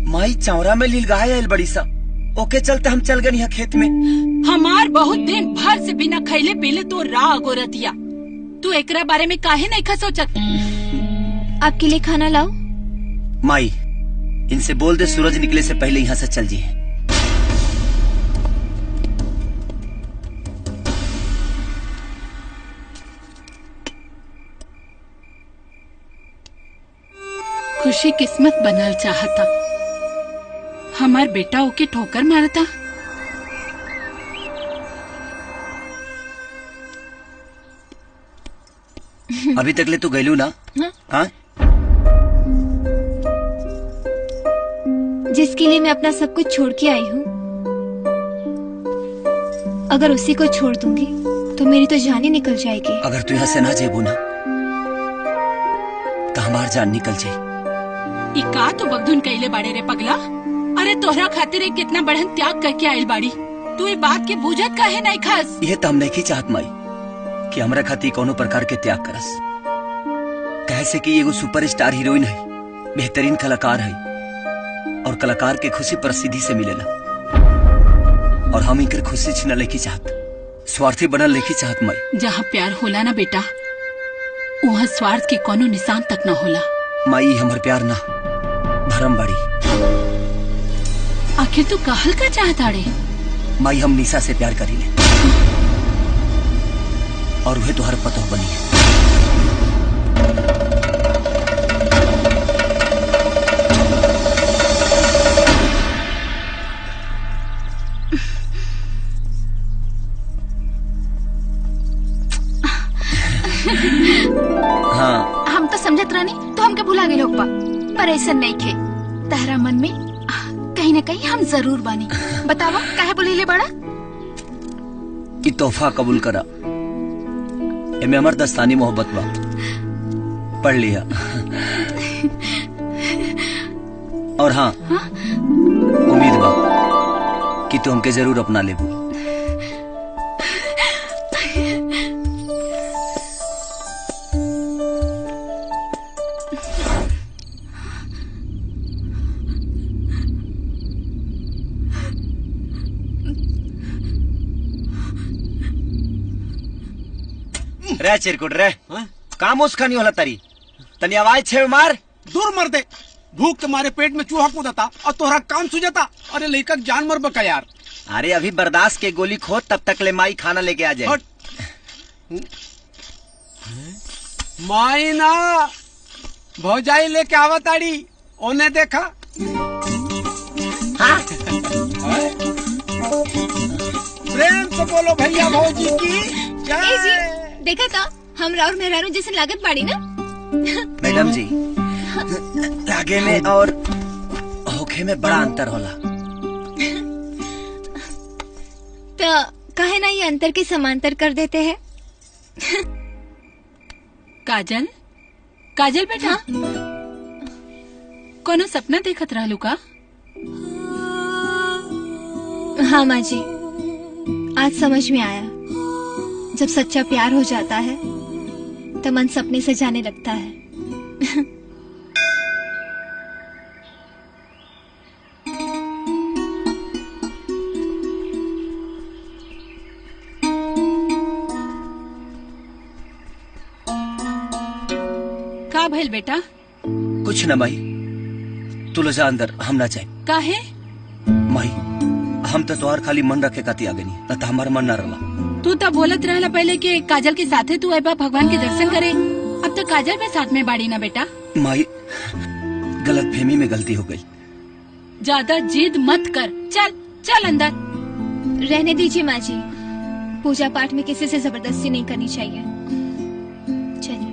माई चौरा में लील गाय आयल बड़ी सा, ओके चलते हम चल गए यहाँ खेत में। हमार बहुत दिन भर से बिना खैले पीले तो राह गोरतिया, तू एकरा बारे में काहे नहीं खा सोचत? आपके लिए खाना लाओ। माई इनसे बोल दे सूरज निकले से पहले यहाँ से चल जी। खुशी किस्मत बनल चाहता, हमार बेटा ओके ठोकर मारता। अभी तक ले तू गैलू ना? हाँ? जिसके लिए मैं अपना सब कुछ छोड़ के आई हूँ, अगर उसी को छोड़ दूंगी तो मेरी तो जान ही निकल जाएगी। अगर तू यहाँ से ना जेबू ना तो हमार जान निकल जाए। इका तो बगधुन कैले बाड़े रे पगला। अरे तोहरा खातिर एक कितना बढ़न त्याग करके आयल बाड़ी, तू ये बात के बूझत काहे नहीं खास? ये तो हम नहीं चाहत माई कि हमरा खातिर कोनो प्रकार के त्याग करस। कैसे कि एगो सुपरस्टार हीरोइन है, बेहतरीन कलाकार है, और कलाकार के खुशी प्रसिद्धि से मिलेला, और हम इनकर खुशी छीना लेके चाहत, स्वार्थी बनल लेके चाहत माई। जहाँ प्यार होला ना बेटा, वहाँ स्वार्थ के कोनो निशान तक न होला। माई हमर प्यार ना भरम बड़ी। आखिर तू कहल का चाहता रे? माई हम निशा से प्यार करी ले, और वह तुहर पतो बनी है। हाँ हम तो समझत रहनी तो हमके भुला गए लोग, पर ऐसा नहीं खे। तारा मन में कहीं न कहीं हम जरूर बानी। बतावा काहे बोले बड़ा? कि तोहफा कबूल करा, एमे हमर दस्तानी मोहब्बत बा, पढ़ लिया। और हाँ, उम्मीद बा कि तू हमके जरूर अपना लेबू। रे चिरकुट रे, काम उसका नहीं होला तारी, तनी आवाज छे मार। दूर मर दे, भूख तुम्हारे पेट में चूहा कूदता और तोहरा काम सुझाता। अरे लइका जान मर बका यार। अरे अभी बर्दाश्त के गोली खो, तब तक ले माई खाना लेके आ जाए। माई ना भौजाई लेके आवा ताड़ी, ओने देखा। हाँ? प्रेम से बोलो भैया भौजी की जय। देखा था हम राउर मेहरारू जैसे लागत बाड़ी ना? मैडम जी, लागे में और होखे में बड़ा अंतर होला। तो काहे ना ये अंतर के समांतर कर देते हैं? काजल, काजल बेटा, कोनो सपना देखत रहलू का? हाँ माँ जी, आज समझ में आया। जब सच्चा प्यार हो जाता है तो मन सपने से जाने लगता है। का भइल बेटा? कुछ न माई, तू ले जा अंदर, हम ना जाए। काहे? माई हम तो तोहार खाली मन रखे काती आ गनी, न तो हमार मन न रहा। तू तो बोलत रहला पहले कि काजल के साथे तू आइबा भगवान के दर्शन करे, अब तो काजल में साथ में बाड़ी ना बेटा। माई गलत फहमी में गलती हो गई। ज्यादा जिद मत कर, चल चल अंदर। रहने दीजिए माँ जी, पूजा पाठ में किसी से जबरदस्ती नहीं करनी चाहिए। चलिए।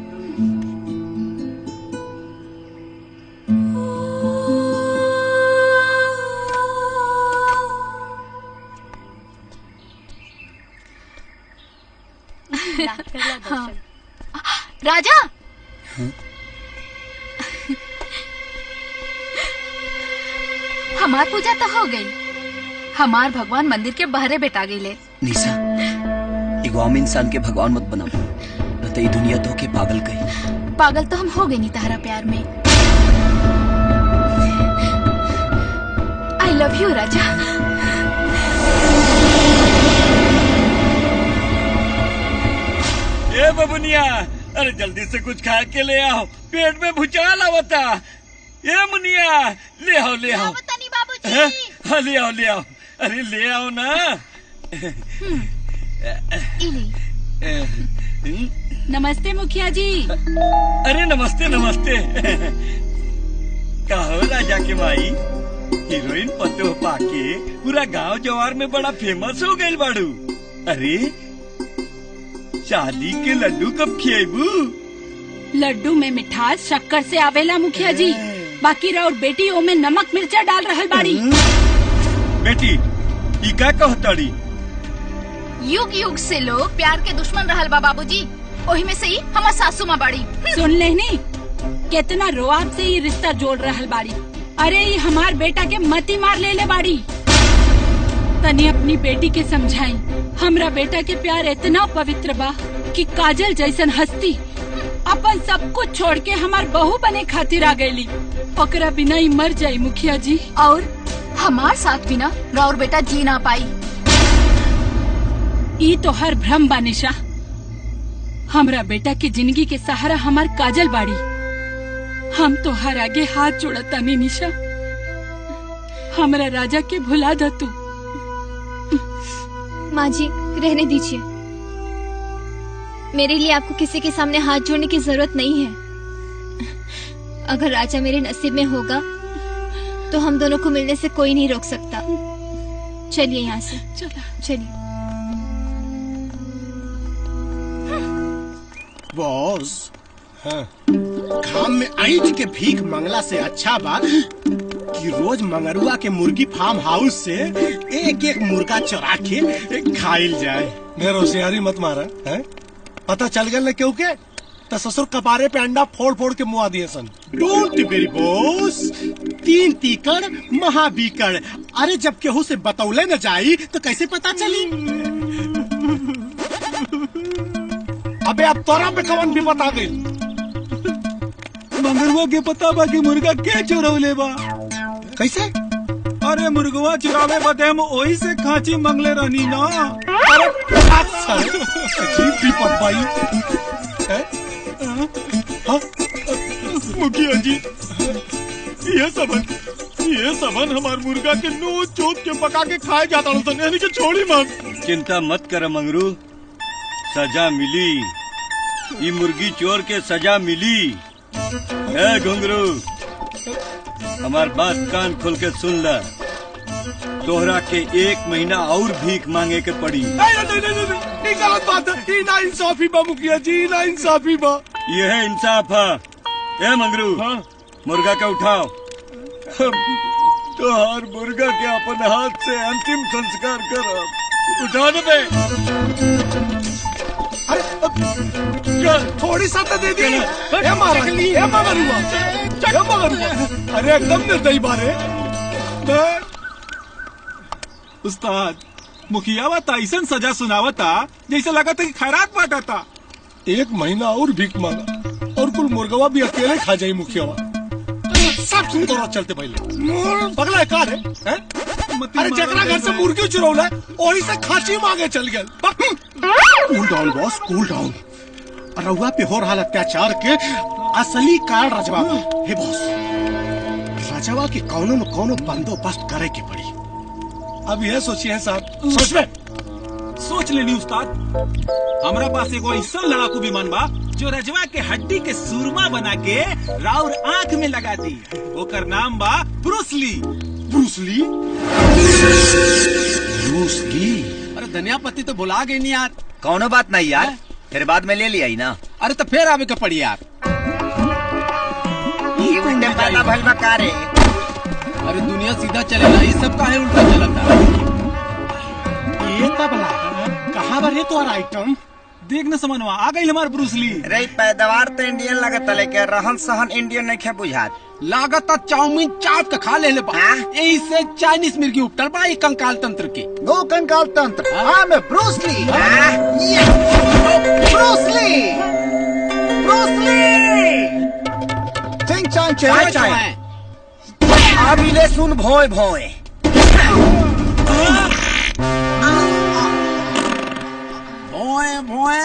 हाँ। राजा, हमार पूजा तो हो गई, हमार भगवान मंदिर के बहरे बैठा गई। निशा, एगो आम इंसान के भगवान मत बनाओ, न तो ये दुनिया तो के पागल कही। पागल तो हम हो गए नहीं तारा प्यार में। आई लव यू राजा। ए बबुनिया, अरे जल्दी से कुछ खा के ले आओ, पेट में भुचाल आवता। ए मुनिया, ले आओ ले आओ। हाँ ले आओ ले आओ, अरे ले आओ ना। नमस्ते मुखिया जी। अरे नमस्ते नमस्ते। कहो राजा के माई, हीरोइन पतो पाके पूरा गांव जवार में बड़ा फेमस हो गई बाड़ू। अरे शादी के लड्डू कब खिएबू? लड्डू में मिठास शक्कर से आवेला मुखिया जी, बाकी और बेटी ओ में नमक मिर्चा डाल रहल बाड़ी। बेटी ई का कहताड़ी? युग युग से लोग प्यार के दुश्मन रहल बा बाबूजी, ओही में से ही हमार सासू माँ बाड़ी। सुन लेनी कितना रोआब से ये रिश्ता जोड़ रहल बाड़ी। अरे ये हमार बेटा के मती मार ले बाड़ी। तनी अपनी बेटी के समझाई, हमरा बेटा के प्यार इतना पवित्र बा कि काजल जैसन हस्ती अपन सब कुछ छोड़ के हमार बहू बने खातिर आ गईली। ओकरा बिना ही मर जाई मुखिया जी। और हमार साथ बिना राउर बेटा जी ना पाई। ई तो हर भ्रम बा निशा। हमरा बेटा के जिंदगी के सहारा हमार काजल बाड़ी। हम तो हर आगे हाथ जोड़ता नहीं निशा, हमरा राजा के भुला द तू। माँ जी रहने दीजिए, मेरे लिए आपको किसी के सामने हाथ जोड़ने की जरूरत नहीं है। अगर राजा मेरे नसीब में होगा तो हम दोनों को मिलने से कोई नहीं रोक सकता। चलिए यहाँ से, चलिए। बॉस, घाम में ऐठ के भीख मंगला से अच्छा बा कि रोज मंगरुआ के मुर्गी फार्म हाउस से एक एक मुर्गा चुरा के खाइल जाए। ढेर होशियारी मत मारा है? पता चल गया ना क्यों के तो ससुर कपारे पे अंडा फोड़ फोड़ के मुआ दिए सन। डोंट वेरी बॉस, 3 तीकड़ महाबीकड़। अरे जब केहू से बतौले न जाई तो कैसे पता चली? अबे अब तोरा पे कवन भी बता गई। मंगरुआ के पता बा कि मुर्गा के चुरौले बा। कैसे? अरे मुर्गवा चुरावे बदे हम ओही से खांची मंगले रहनी ना। अजीब भी पतवाई। मुखिया जी, ये सबन हमार मुर्गा के नोच चोट के पका के खाए जाता हूँ, यानी कि छोड़ी मत। चिंता मत कर मंगरू, सजा मिली। ये मुर्गी चोर के सजा मिली। ए घुंगरू, हमार बात कान खोल के सुन ल। तोहरा के 1 महीना और भीख मांगे के पड़ी। नहीं गलत बात है। ई ना इंसाफी बा मुखिया जी, ना इंसाफी बा। ये है इंसाफ है। ए मंगरू, मुर्गा के उठाओ। तोहार मुर्गा के अपन हाथ से अंतिम संस्कार कर। उठा दे बे। थोड़ी सा तो दे दी। अरे एकदम निर्दयी बारे। उस्ताद, मुखिया बता ऐसा सजा सुनावता जैसे लगा था कि खैरात बांटा था। 1 महीना और भीख मांगा और कुल मुर्गवा भी अकेले खा जाई मुखियावा। सब सुन तो चलते पहले पगला कार है? अरे जकरा घर से मुर्गी चुरौला वही से खांची मांगे चल गया। कूल डाउन बॉस, कूल डाउन। रउआ पे हो रहा अत्याचार के असली कारण रजवा हे बॉस। रजवा के कौनो न कौनो बंदोबस्त करे के पड़ी। अब यह सोचिए साहब। सोच में सोच लेनी उस्ताद। हमारा पास एक ऐसा लड़ाकू विमान बा जो रजवा के हड्डी के सुरमा बना के राउर आंख में लगा दी। ओकर नाम बा Bruce Lee. Bruce Lee? Bruce Lee? अरे धनिया पत्ती तो भुला गई नहीं यार। कौनो बात नहीं यार, फिर बाद में ले लिया ही ना। अरे तो फिर आवे का पड़ी यार। ये उल्टे पैदा भइल बा का रे? अरे दुनिया सीधा चलेगा, ये सब काहे उल्टा चलता? ये तबला कहाँ पर है तुम्हारा आइटम? देख न समनवा आ गई हमार ब्रूस ली। रे पैदावार तो इंडियन लगता, लेकिन रहन सहन इंडियन नहीं खे बुझात। लागत चाउमीन चाट के खा ले यही से चाइनीज मिर्गी उपटल बा कंकाल तंत्र की। गो कंकाल तंत्र। हाँ मैं Bruce Lee. Bruce Lee, Bruce Lee. चिंग चांग चाय चाय। अभी ले सुन भोय भोय। भोए भोए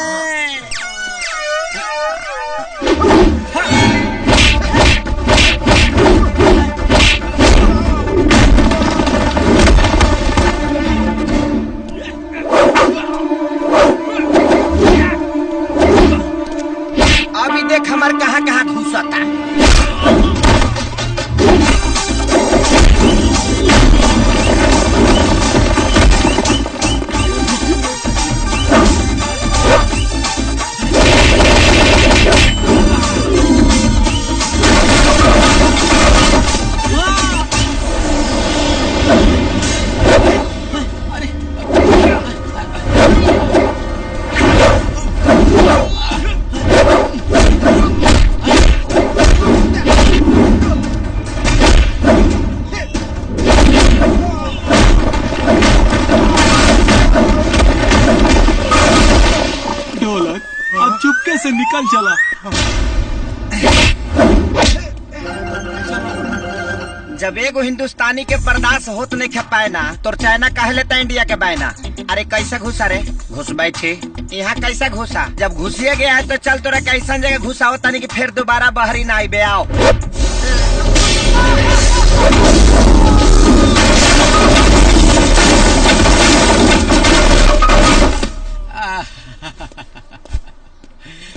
अभी देख हमार कहाँ कहाँ घुसता। अब चुपके से निकल चला। जब एगो हिंदुस्तानी के बर्दाश्त होत नहीं खे पाए ना तो चाइना कह लेता इंडिया के बायना। अरे कैसा घुसा रे घुस बैठे यहाँ कैसा घुसा। जब घुसिए गया है तो चल तोरा कैसा जगह घुसाओ तानी कि फिर दोबारा बहरी ना आई बे आओ।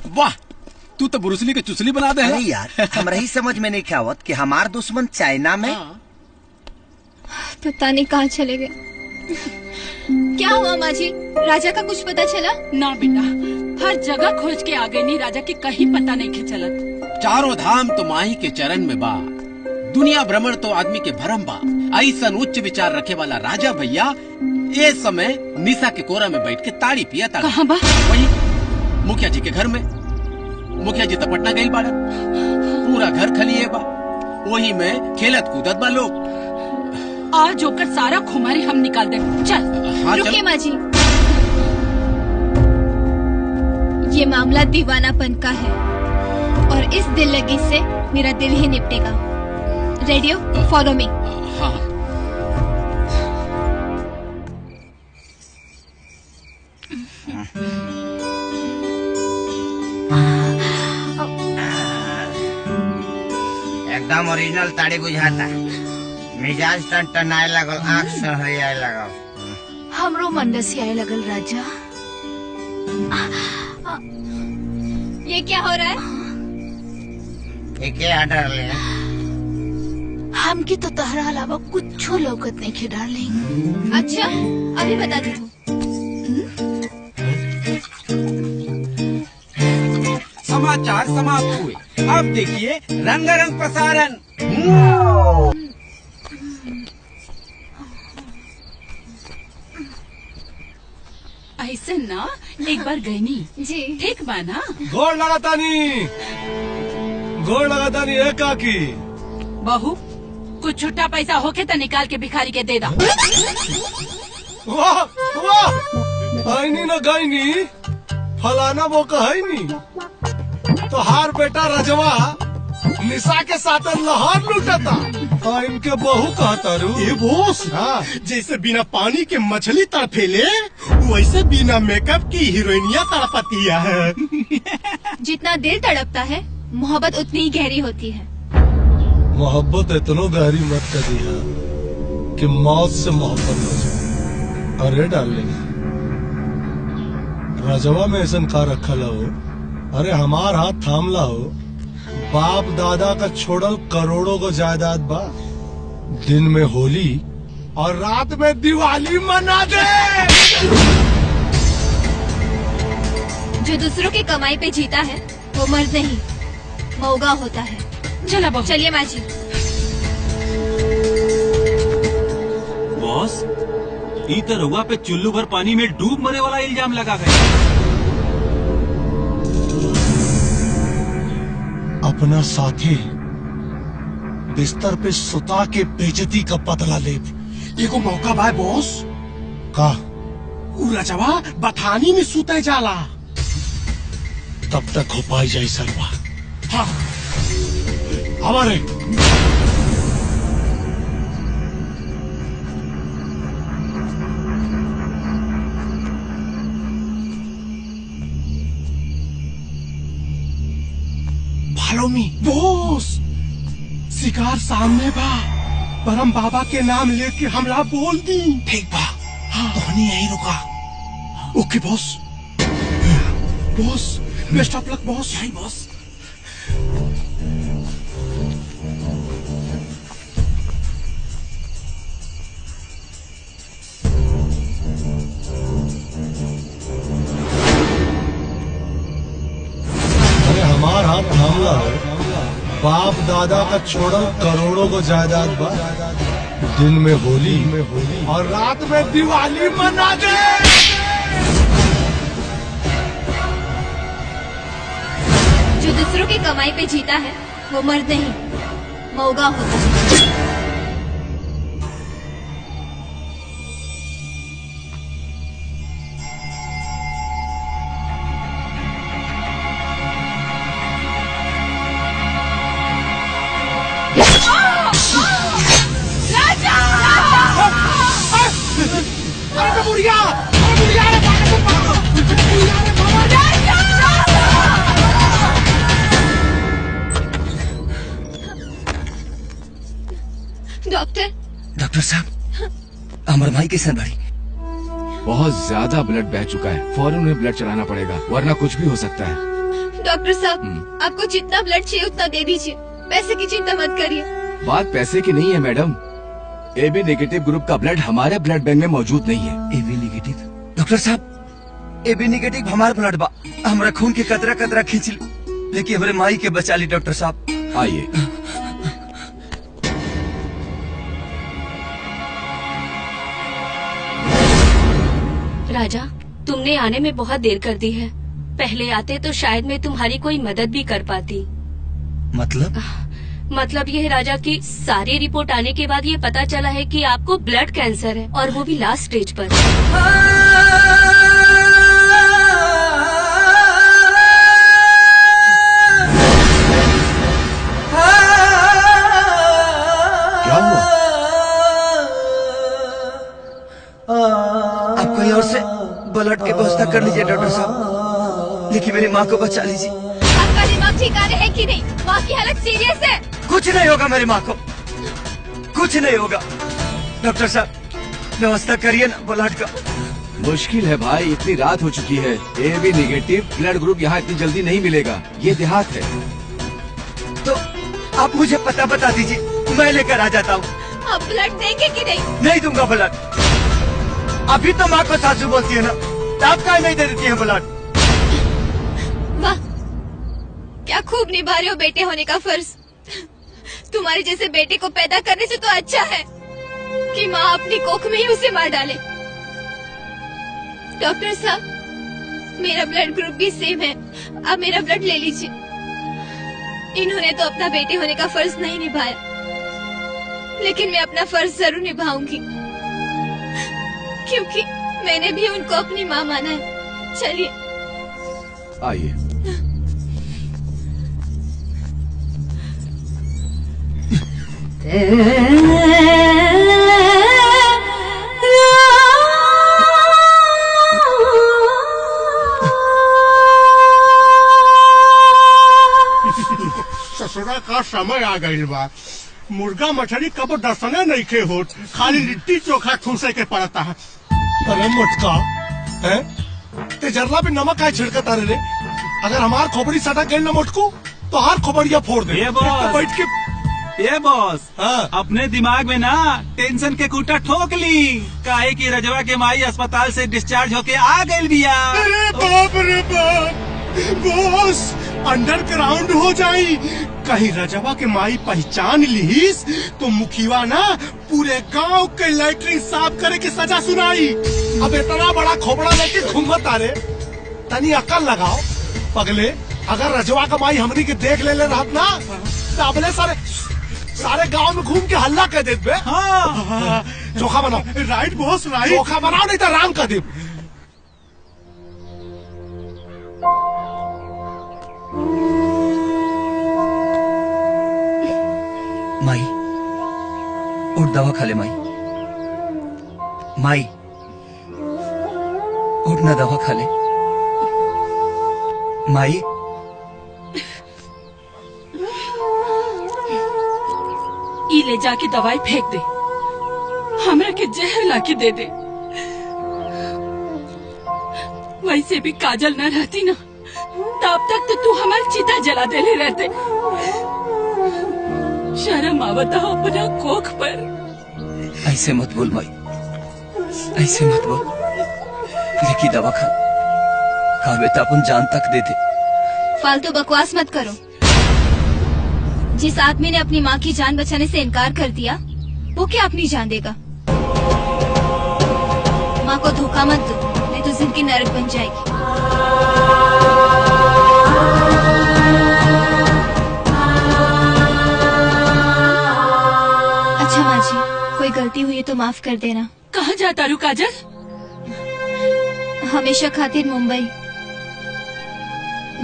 वाह तू तो ब्रूसली के चुसली बना दे। अरे यार हमरा ही समझ में नहीं क्या आवत कि हमार दुश्मन चाइना में। पता नहीं कहाँ चले गए। क्या हुआ माँ जी, राजा का कुछ पता चला? ना बेटा, हर जगह खोज के आ गई नहीं, राजा के कहीं पता नहीं के चलत। चारों धाम तो माही के चरण में बा, दुनिया भ्रमण तो आदमी के भरम बा। ऐसा उच्च विचार रखे वाला राजा भैया ये समय निशा के कोरा में बैठ के ताड़ी पिया था। कहाँ बा? वही मुखिया जी के घर में। मुखिया जी तो पटना गई बाड़ा, पूरा घर खलिए बा, वही में खेलत कूदत बा लोग। आज होकर सारा खुमारी हम निकाल दे। चल। हाँ, रुकिए माँ जी, ये मामला दीवानापन का है और इस दिल लगी से मेरा दिल ही निपटेगा। Radio follow me. हाँ। एकदम ओरिजिनल ताड़ी बुझाता। मिजाज टनाए लगल, आँख सहरियाए लगल। हमरो मंडसी आए लगल राजा। ये क्या हो रहा है? ये क्या डार्लिंग? हमकी तो तहरा अलावा कुछ लौकत नहीं खे डार्लिंग। अच्छा अभी बता दी। समाचार समाप्त हुए। अब देखिए रंगारंग प्रसारण। ऐसे ना एक बार गई नी जी, ठीक बा ना? गोड़ लगातानी, गोड़ लगातानी है काकी। बहू कुछ छुट्टा पैसा होके तो निकाल के भिखारी के दे दो। वाह वाह, आईनी न गायनी फलाना वो कहनी। तो हार बेटा रजवा निशा के साथ लहर लुटता और इनके बहू कहता रू ये बोस जैसे बिना पानी के मछली तड़फेले वैसे बिना मेकअप की हीरोइनिया तड़पतिया है। जितना दिल तड़पता है मोहब्बत उतनी ही गहरी होती है। मोहब्बत इतनो गहरी मत कर दिया कि मौत से मोहब्बत हो जाए। अरे डार्लिंग, रजवा में ऐसा का रखल हो, अरे हमार हाथ थामला हो। बाप दादा का छोड़ल करोड़ों को जायदाद बा। दिन में होली और रात में दिवाली मना दे। जो दूसरों की कमाई पे जीता है वो मर्द नहीं मौगा होता है। चला बहू। चलिए माँ जी। बॉस ई तो रउआ पे चुल्लू भर पानी में डूब मरे वाला इल्जाम लगा गया। अपना साथी बिस्तर पे सुता के बेइज्जती का बदला ले। एगो मौका बा बॉस। का उ रजवा बथानी में सुते जाला। तब तक हो पाई जाए सरवा। हाँ हमारे मी बोस शिकार सामने बा परम बाबा के नाम लेके हमला बोल दी। ठीक बा तोहनी यही रुका। Okay boss. Boss best of luck boss. यही बॉस। अरे हमार हाथ थामला है। बाप दादा का छोड़ो करोड़ों को जायदाद बा। दिन में होली और रात में दिवाली मना दे। जो दूसरों की कमाई पे जीता है वो मर्द नहीं मौगा होता है। अरे बुढ़िया अरे डॉक्टर डॉक्टर साहब अमर भाई किसन बड़ी बहुत ज्यादा ब्लड बह चुका है, फौरन उन्हें ब्लड चढ़ाना पड़ेगा वरना कुछ भी हो सकता है। डॉक्टर साहब आपको जितना ब्लड चाहिए उतना दे दीजिए, पैसे की चिंता मत करिए। बात पैसे की नहीं है मैडम, AB नेगेटिव ग्रुप का ब्लड हमारे ब्लड बैंक में मौजूद नहीं है। AB negative? डॉक्टर साहब AB नेगेटिव हमारा ब्लड बा, हमारा खून के कतरा कतरा खींच ली, लेकिन हमारे माई के बचा ली। डॉक्टर साहब आइए। राजा तुमने आने में बहुत देर कर दी है, पहले आते तो शायद मैं तुम्हारी कोई मदद भी कर पाती। मतलब ये है राजा कि सारी रिपोर्ट आने के बाद ये पता चला है कि आपको ब्लड कैंसर है और वो भी लास्ट स्टेज पर। क्या हुआ? आप कोई और से ब्लड की व्यवस्था कर लीजिए डॉक्टर साहब, लेकिन मेरी माँ को बचा लीजिए। आपका दिमाग ठिकाने है कि नहीं? माँ की हालत सीरियस है। कुछ नहीं होगा मेरी माँ को, कुछ नहीं होगा। डॉक्टर साहब व्यवस्था करिए ना ब्लड का। मुश्किल है भाई, इतनी रात हो चुकी है। AB नेगेटिव ब्लड ग्रुप यहाँ इतनी जल्दी नहीं मिलेगा, ये देहात है। तो आप मुझे पता बता दीजिए, मैं लेकर आ जाता हूँ। आप ब्लड देंगे कि नहीं? नहीं दूंगा ब्लड। अभी तो माँ को सासू बोलती है ना, तो आप क्या नहीं दे देती है ब्लड? वाह क्या खूब निभा रहे हो बेटे होने का फर्ज। तुम्हारे जैसे बेटे को पैदा करने से तो अच्छा है कि माँ अपनी कोख में ही उसे मार डाले। डॉक्टर साहब मेरा ब्लड ग्रुप भी सेम है, आप मेरा ब्लड ले लीजिए। इन्होंने तो अपना बेटे होने का फर्ज नहीं निभाया, लेकिन मैं अपना फर्ज जरूर निभाऊंगी, क्योंकि मैंने भी उनको अपनी माँ माना है। चलिए आइए। ससुरा का समय आ गई बा, मुर्गा मछली कब दर्शने नहीं खे होत, खाली लिट्टी चोखा ठूसे के पड़ता है। अरे मुटका है तेजरला भी नमक है छिड़कता रे। अगर हमार खोपड़ी सटक गई ना मुटकू तो हर खोपड़िया फोड़ दे। ये बॉस बैठ के ये बॉस अपने दिमाग में ना टेंशन के कूटा ठोक ली, काहे की रजवा के माई अस्पताल से डिस्चार्ज होके आ गई बिया। अरे बाप रे बाप बॉस, अंडरग्राउंड हो जाई। कहीं रजवा के माई पहचान लीस तो मुखिया ना पूरे गांव के लैट्रिन साफ करे की सजा सुनाई। अब इतना बड़ा खोपड़ा लेके घूमत आरे, तनी अकल लगाओ पगले। अगर रजवा का माई हमनी के देख ले रहत ना तो अबले सारे गांव में घूम के हल्ला कर देत बे। हाँ। चोखा बनाओ। Right boss right. चोखा बनाओ नहीं तो राम कर दे। माई उठ दवा खा ले। माई माई उठ ना दवा खा ले। माई ई ले जाके दवाई फेंक दे, हमरा के जहर लाके दे दे। वैसे भी काजल न रहती ना, तब तक तो तू हमारी चिता जला देले रहते। शर्म आवता अपना कोख पर। ऐसे मत बोल भाई, ऐसे मत बोल। लेकिन दवा खा, कावे तो अपन जान तक दे दे। फालतू बकवास मत करो। जिस आदमी ने अपनी माँ की जान बचाने से इनकार कर दिया, वो क्या अपनी जान देगा? माँ को धोखा मत दो, नहीं तो जिंदगी नरक बन जाएगी। अच्छा माँ जी, कोई गलती हुई तो माफ कर देना। कहाँ जाता रू काजल? हमेशा खातिर मुंबई।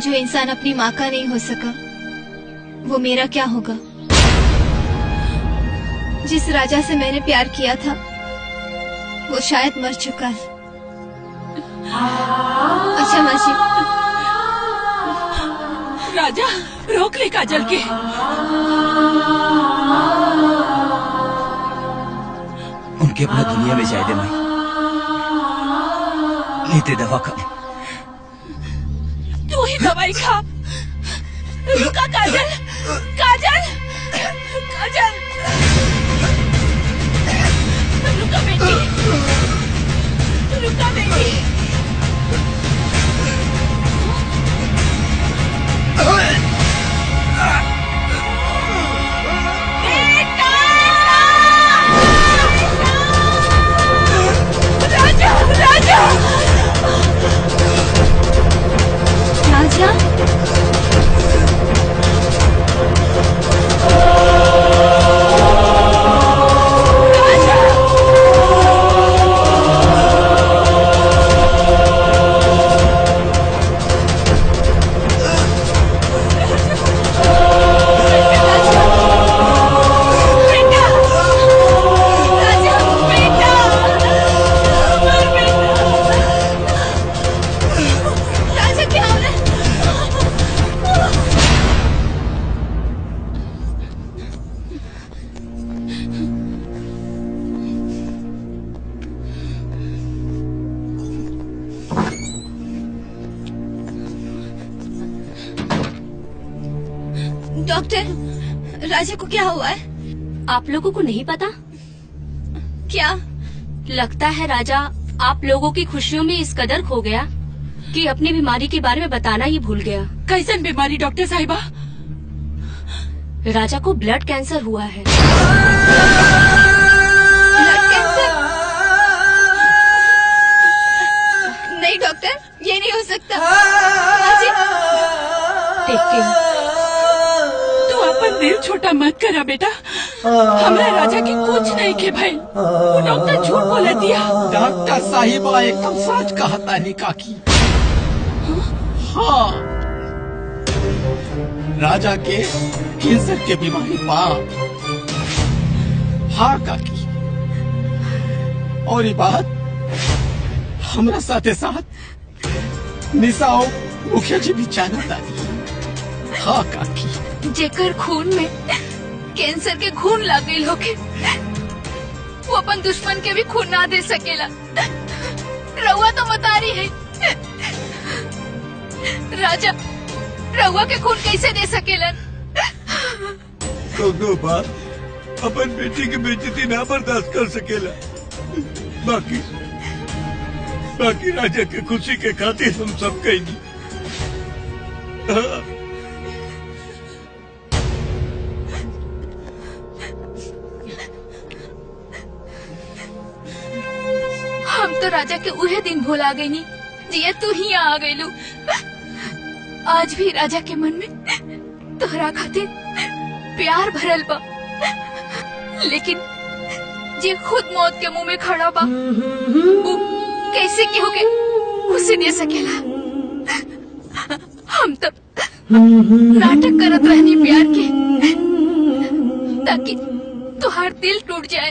जो इंसान अपनी माँ का नहीं हो सका, वो मेरा क्या होगा? जिस राजा से मैंने प्यार किया था, वो शायद मर चुका है। अच्छा माँ जी। राजा, रोक ले काजल के। उनके अपना दुनिया में जाए दे माई। लेते दवा खा। तू ही दवाई खा। रुका काजल, काजल, काजल, रुका बेटी, रुका बेटी। राजा, राजा, राजा, डॉक्टर, राजा को क्या हुआ है? आप लोगों को नहीं पता? क्या? लगता है राजा आप लोगों की खुशियों में इस कदर खो गया कि अपनी बीमारी के बारे में बताना ही भूल गया। कैसन बीमारी डॉक्टर साहिबा? राजा को ब्लड कैंसर हुआ है। Blood cancer? नहीं डॉक्टर, ये नहीं हो सकता। तू अपन दिल छोटा मत करा बेटा। हमरा राजा की कुछ नहीं के भाई, वो डॉक्टर झूठ बोला दिया। डॉक्टर साहिबा एकदम सच कहा तानी काकी। हाँ, राजा के कैंसर के बीमारी बाप। हाँ काकी, और ये बात हमरा साथे साथ निशा और मुखिया जी भी जानत तानी। हाँ काकी, जेकर खून में कैंसर के खून लग गई होके, वो अपन दुश्मन के भी खून ना दे सकेला। रउआ तो मतारी है। राजा रउआ के खून कैसे दे सकेलन? दोनों बाप अपन बेटी की बेइज्जती ना बर्दाश्त कर सकेला। बाकी राजा के खुशी के खातिर हम सब कहेंगे। हम तो राजा के उहे दिन भुला गई नी जिया तू ही आ गईलू। आज भी राजा के मन में तोहरा खातिर प्यार भरल बा, लेकिन जे खुद मौत के मुंह में खड़ा बा, वो कैसे केहू के खुशी दे सकेला? हम तो नाटक करत रहनी प्यार के, ताकि तुहार दिल टूट जाए,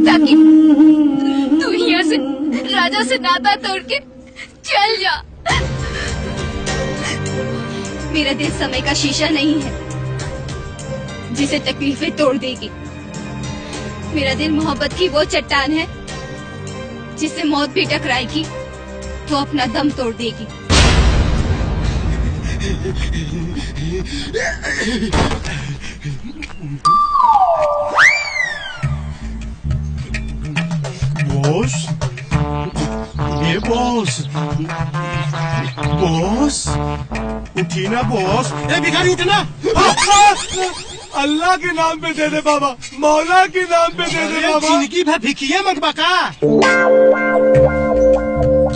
ताकि तू यहाँ से राजा से नाता तोड़ के चल जा। मेरा दिल समय का शीशा नहीं है। जिसे तकलीफें तोड़ देगी। मेरा दिल मोहब्बत की वो चट्टान है जिसे मौत भी टकराएगी तो अपना दम तोड़ देगी। बॉस, ये बॉस, बॉस, उठी ना बॉस। ए भिखारी उठना। अल्लाह के नाम पे दे दे बाबा, मौला के नाम पे दे दे बाबा। जिंदगी भर भिखिया मंगवा का।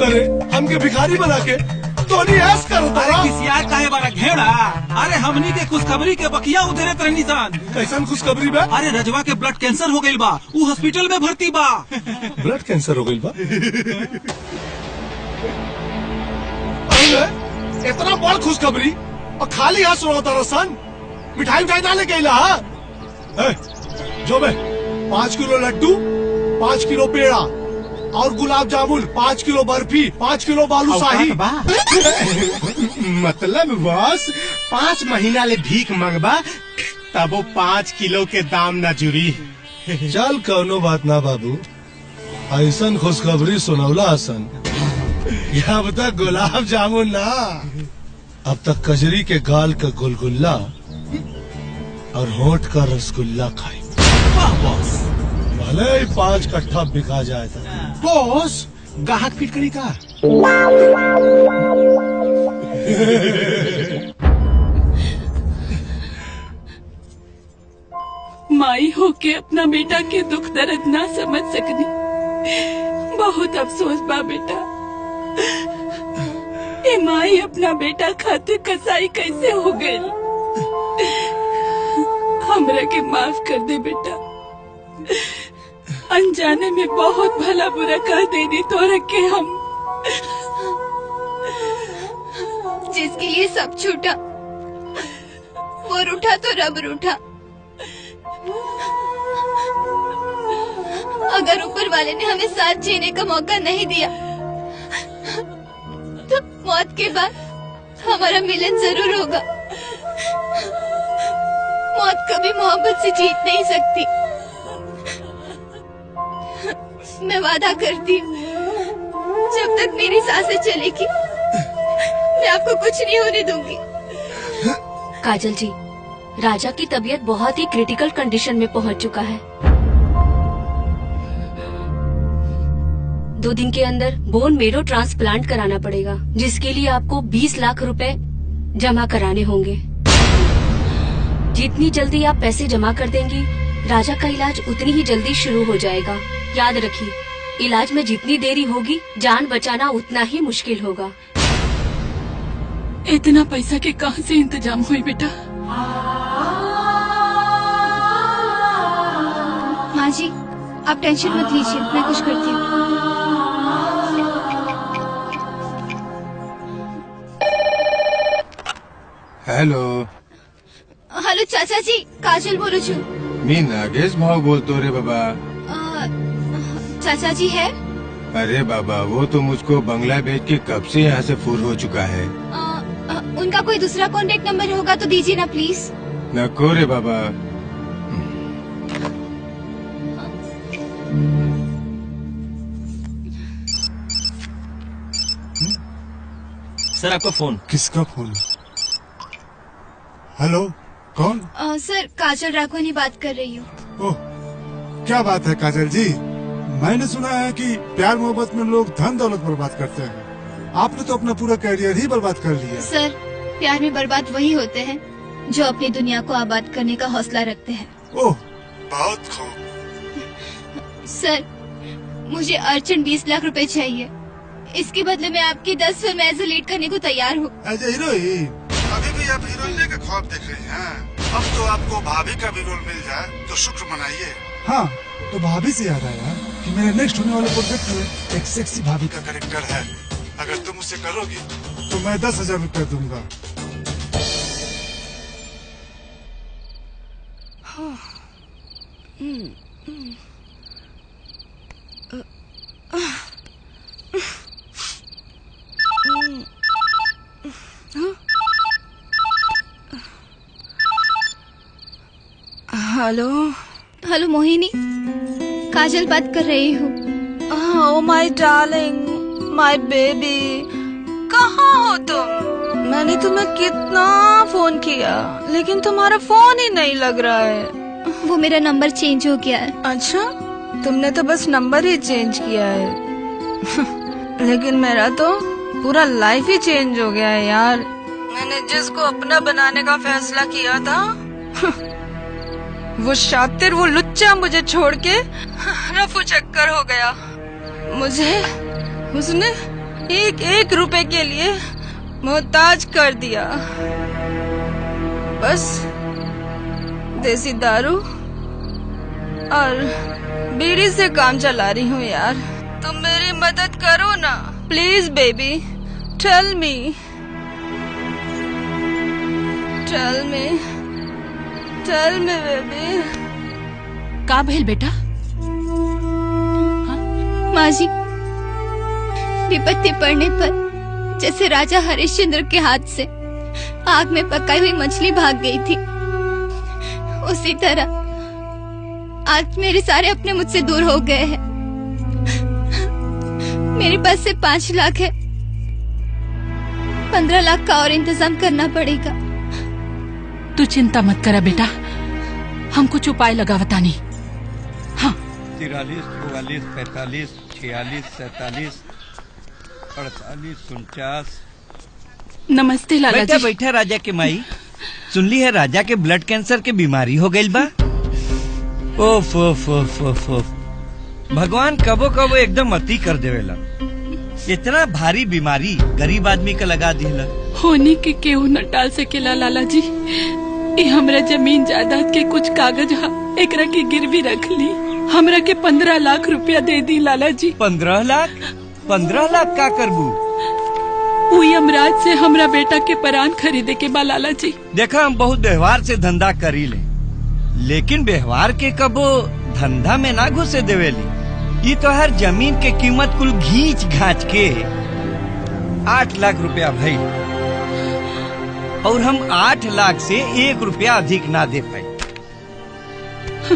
अरे हमके भिखारी बना के तो नहीं ऐस करो अरे किसिया काहे बारा घेड़ा। अरे हमनी के खुशखबरी के बकिया उधरे तरह निशान। कैसन खुशखबरी बा? अरे रजवा के ब्लड कैंसर हो गइल बा, ऊ हॉस्पिटल में भर्ती बा। ब्लड कैंसर हो गई बा? अरे इतना बड़ खुशखबरी और खाली हाथ सुनाओ दरअसल। मिठाई उठाई ना लेके अइला हा? जो बे 5 किलो लड्डू, 5 किलो पेड़ा और गुलाब जामुन, 5 किलो बर्फी, 5 किलो बालूशाही। मतलब बॉस 5 महीना ले भीख मंगबा तब वो 5 किलो के दाम न जुरी। चल कौनो बात ना बाबू, ऐसन खुशखबरी सुनौला हसन। अब तक गुलाब जामुन ना, अब तक कजरी के गाल का गुलगुल्ला और होठ का रसगुल्ला खाई। बॉस भले ही 5 कट्ठा बिका जाए था। बॉस गाहक फिट करी का। माई होके अपना बेटा के दुख दर्द ना समझ सकनी, बहुत अफसोस बा बेटा। ए माई अपना बेटा खातिर कसाई कैसे हो गई। हमरा के माफ कर दे बेटा, अनजाने में बहुत भला बुरा कह देनी तोरा के हम। जिसके लिए सब छूटा वो रूठा तो रब रूठा। अगर ऊपर वाले ने हमें साथ जीने का मौका नहीं दिया तो मौत के बाद हमारा मिलन जरूर होगा। मौत कभी मोहब्बत से जीत नहीं सकती। मैं वादा करती हूँ जब तक मेरी सांसें चलेगी मैं आपको कुछ नहीं होने दूंगी। काजल जी, राजा की तबीयत बहुत ही क्रिटिकल कंडीशन में पहुंच चुका है। 2 दिन के अंदर बोन मेरो ट्रांसप्लांट कराना पड़ेगा, जिसके लिए आपको 20 लाख रुपए जमा कराने होंगे। जितनी जल्दी आप पैसे जमा कर देंगी, राजा का इलाज उतनी ही जल्दी शुरू हो जाएगा। याद रखिए, इलाज में जितनी देरी होगी जान बचाना उतना ही मुश्किल होगा। इतना पैसा के कहाँ से इंतजाम हुई बेटा? माँ जी आप टेंशन मत लीजिए, मैं कुछ करती हूँ। हेलो हेलो चाचा जी, काजल बोलो छू। मी नागेश भाव बोलतो रे बाबा। चाचा जी है? अरे बाबा वो तो मुझको बंगला भेज के कब से यहाँ से फुर हो चुका है। उनका कोई दूसरा कॉन्टेक्ट नंबर होगा तो दीजिए ना प्लीज। नको रे बाबा। सर आपका फोन। किसका फोन? हेलो, कौन? सर काजल राघवानी बात कर रही हूँ। ओह, क्या बात है काजल जी? मैंने सुना है कि प्यार मोहब्बत में लोग धन दौलत बर्बाद करते हैं। आपने तो अपना पूरा करियर ही बर्बाद कर लिया। सर प्यार में बर्बाद वही होते हैं जो अपनी दुनिया को आबाद करने का हौसला रखते हैं। ओह, बहुत खूब। सर मुझे अर्जेंट 20 लाख रुपए चाहिए। इसके बदले में आपकी 10 फिल्म एज ए लीड करने को तैयार हूँ। As a heroine? अभी भी आप हीरोइन का ख्वाब देख रही हैं? अब तो आपको भाभी का भी रोल मिल जाए तो शुक्र मनाइए। हाँ, तो भाभी से याद आया कि मेरे नेक्स्ट होने वाले प्रोजेक्ट में एक सेक्सी भाभी का कैरेक्टर है। अगर तुम उसे करोगी तो मैं 10,000 रुपए दूंगा। हेलो हेलो मोहिनी, काजल बात कर रही हूँ। Oh my darling, my baby, कहाँ हो तुम? मैंने तुम्हें कितना फोन किया लेकिन तुम्हारा फोन ही नहीं लग रहा है। वो मेरा नंबर चेंज हो गया है। अच्छा, तुमने तो बस नंबर ही चेंज किया है लेकिन मेरा तो पूरा लाइफ ही चेंज हो गया है यार। मैंने जिसको अपना बनाने का फैसला किया था वो शातिर, वो लुच्चा मुझे छोड़ के रफू चक्कर हो गया। मुझे उसने एक एक रुपए के लिए मोहताज कर दिया। बस देसी दारू और बीड़ी से काम चला रही हूँ यार। तुम मेरी मदद करो ना please baby, tell me baby. का भइल बेटा? माँ जी, विपत्ति पड़ने पर जैसे राजा हरिश्चंद्र के हाथ से आग में पकाई हुई मछली भाग गई थी, उसी तरह आज मेरे सारे अपने मुझसे दूर हो गए हैं। मेरे पास से 5 लाख है, 15 लाख का और इंतजाम करना पड़ेगा। तू चिंता मत करा बेटा, हम कुछ उपाय लगावता नहीं। 43, 44, 45, 46, 47, 48, 49। नमस्ते लाला बैठा जी। बैठा राजा के माई, सुनली है राजा के ब्लड कैंसर के बीमारी हो गई बा। ओफ ओफ ओफ ओफ ओफ, भगवान कबो कबो एकदम अति कर देवेला। इतना भारी बीमारी गरीब आदमी का लगा दिला। होने के केहू न टाल सकेला लाला जी। ये हमरा जमीन जायदाद के कुछ कागज हा, एकरा के गिरवी रख ली। हमरा के 15 लाख रुपया दे दी लाला जी। 15 लाख? 15 लाख का करबू? वही यमराज से हमरा बेटा के परान खरीदे के बा लाला जी। देखा, हम बहुत व्यवहार से धंधा करी ले, लेकिन व्यवहार के कबो धंधा में ना घुसे देवेली। ये तो हर जमीन के कीमत कुल घींच घाच के 8 लाख रुपया भई, और हम 8 लाख से 1 रुपया अधिक ना दे पाए।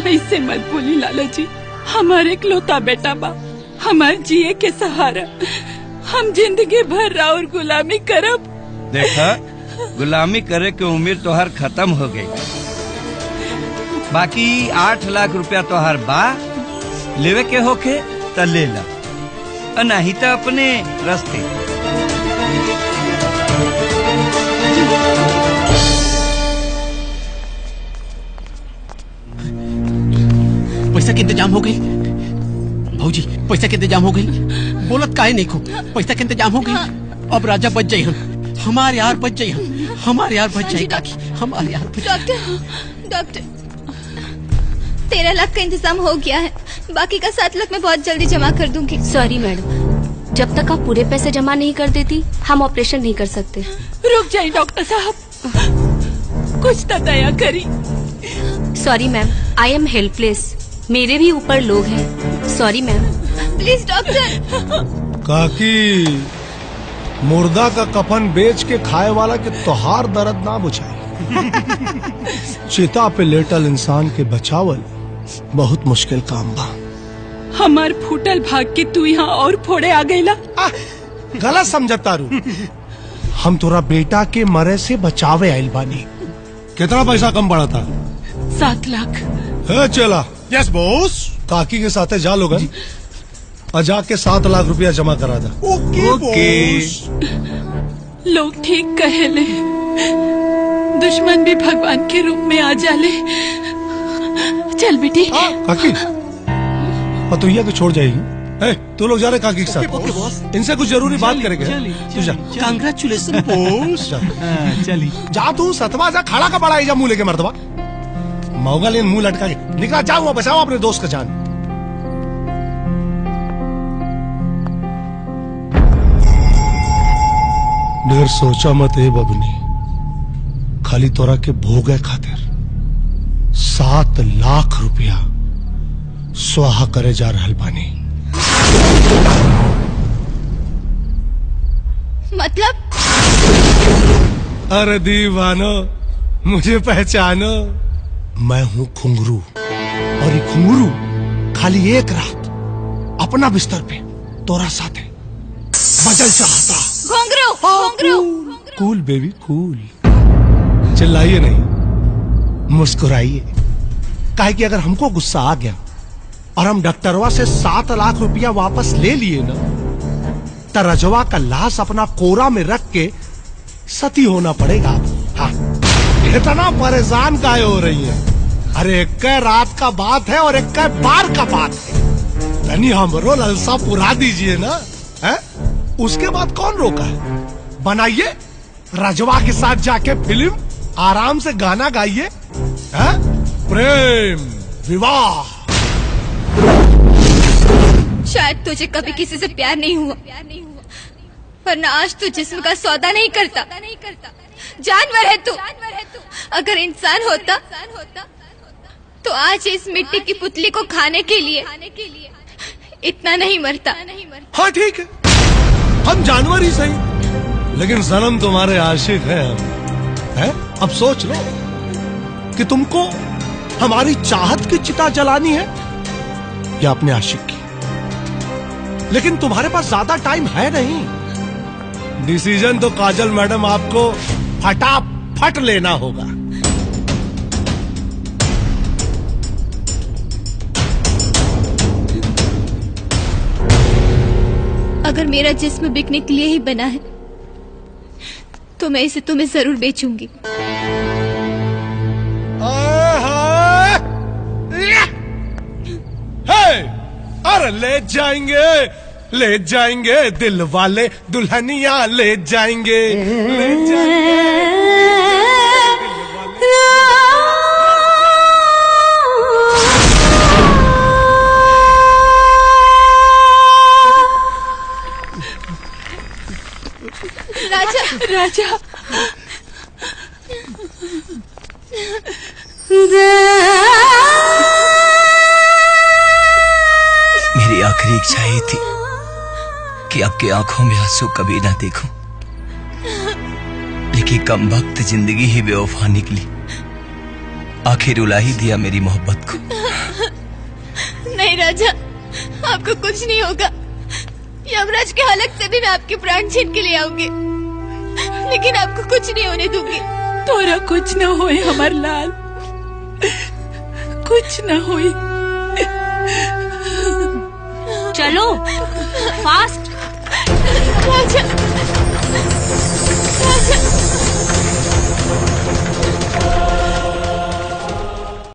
ऐसे मत बोली लाला जी, हमारे इकलौता बेटा बा, हमारे जिए के सहारा। हम जिंदगी भर राउर गुलामी करब। देखा, गुलामी करे के उम्र तो हर खत्म हो गई। बाकी 8 लाख रुपया तो हर बा, लेवे के होके त ले ला, नहीं तो अपने रास्ते। पैसा के इंतजाम हो गई भौजी, पैसा के इंतजाम हो गई। बोलत काहे नहीं खो, पैसा के इंतजाम हो गई। अब राजा बच जाये, हमारे यार बच जाये, हमारे यार बच जाये काकी, हमारे यार बच जाये। डॉक्टर 13 लाख का इंतजाम हो गया है, बाकी का 7 लाख मैं बहुत जल्दी जमा कर दूंगी। सॉरी मैडम, जब तक आप पूरे पैसे जमा नहीं कर देती हम ऑपरेशन नहीं कर सकते। रुक जाइए डॉक्टर साहब, कुछ तो दया करी। Sorry ma'am, I am helpless, मेरे भी ऊपर लोग हैं। Sorry ma'am. Please doctor. काकी, मुर्दा का कफन बेच के खाए वाला के तोहार दर्द ना बुझाई। चिता पे लेटल इंसान के बचावल बहुत मुश्किल काम बा। हमार फूटल भाग के तू यहाँ और फोड़े आ गईला। गलत समझता रू, हम तोरा बेटा के मरे से बचावे आइल बानी। कितना पैसा कम पड़ा था? 7 लाख। है चला। Yes boss. काकी के साथ जा लोग, और जाके 7 लाख रुपया जमा करा था। ओके। लोग ठीक कहेले, दुश्मन भी भगवान के रूप में आ जाले। चल बेटी। काकी, पतुहिया को छोड़ जाएगी। तू लोग जा रहे काकी के साथ, इनसे कुछ जरूरी बात करेंगे। तू जा। Congratulation boss. चली जा, तू सतवा जा, खड़ा का बड़ा जा मुंह लेके मर्दवा। मौगा लेन मुंह लटका के निकला, जाओ बचाओ अपने दोस्त का जान। ढेर सोचा मत है बबनी, खाली तोरा के भोगे खातिर 7 लाख रुपया स्वाहा करे जा रहल बानी। मतलब? अरे दीवानो, मुझे पहचानो, मैं हूँ घुंघरू, और ये घुंघरू खाली एक रात अपना बिस्तर पे तोरा साथे बजल चाहता। घुंघरू, घुंघरू। कूल बेबी कूल, चिल्लाइए नहीं, मुस्कुराइए। काहे कि अगर हमको गुस्सा आ गया और हम डॉक्टरवा से 7 लाख रुपया वापस ले लिए ना, तो रजवा का लाश अपना कोरा में रख के सती होना पड़ेगा। हाँ, इतना परेशान काहे हो रही है? अरे एक रात का बात है और एक बार का बात है। धनी हमरो ललसा पुरा दीजिए ना, है? उसके बाद कौन रोका है? बनाइए रजवा के साथ जाके फिल्म, आराम से गाना गाइए, प्रेम विवाह। शायद तुझे कभी किसी से प्यार नहीं हुआ, वरना आज तू जिस्म का सौदा नहीं करता। जानवर है तू। अगर इंसान होता तो आज इस मिट्टी की पुतली को खाने के लिए इतना नहीं मरता। हाँ ठीक है, हम जानवर ही सही, लेकिन सनम तुम्हारे आशिक हैं हम, हैं? अब सोच लो कि तुमको हमारी चाहत की चिता जलानी है या अपने आशिक की। लेकिन तुम्हारे पास ज्यादा टाइम है नहीं। डिसीजन तो काजल मैडम आपको फटाफट लेना होगा। अगर मेरा जिस्म बिकने के लिए ही बना है तो मैं इसे तुम्हें जरूर बेचूंगी। अरे ले जाएंगे दिल वाले, दुल्हनिया ले जाएंगे, ले राजा, राजा, मेरी आखिरी इच्छा ये थी कि आपकी आंखों में आंसू कभी ना देखूं, लेकिन कम वक्त जिंदगी ही बेवफा निकली। आखिर रुला ही दिया मेरी मोहब्बत को। नहीं राजा, आपको कुछ नहीं होगा। यमराज के हलक से भी मैं आपके प्राण छीन के ले आऊंगी, लेकिन आपको कुछ नहीं होने दूंगी। तोरा कुछ न होए हमार लाल, कुछ न होए। चलो फास्ट। राजा, राजा।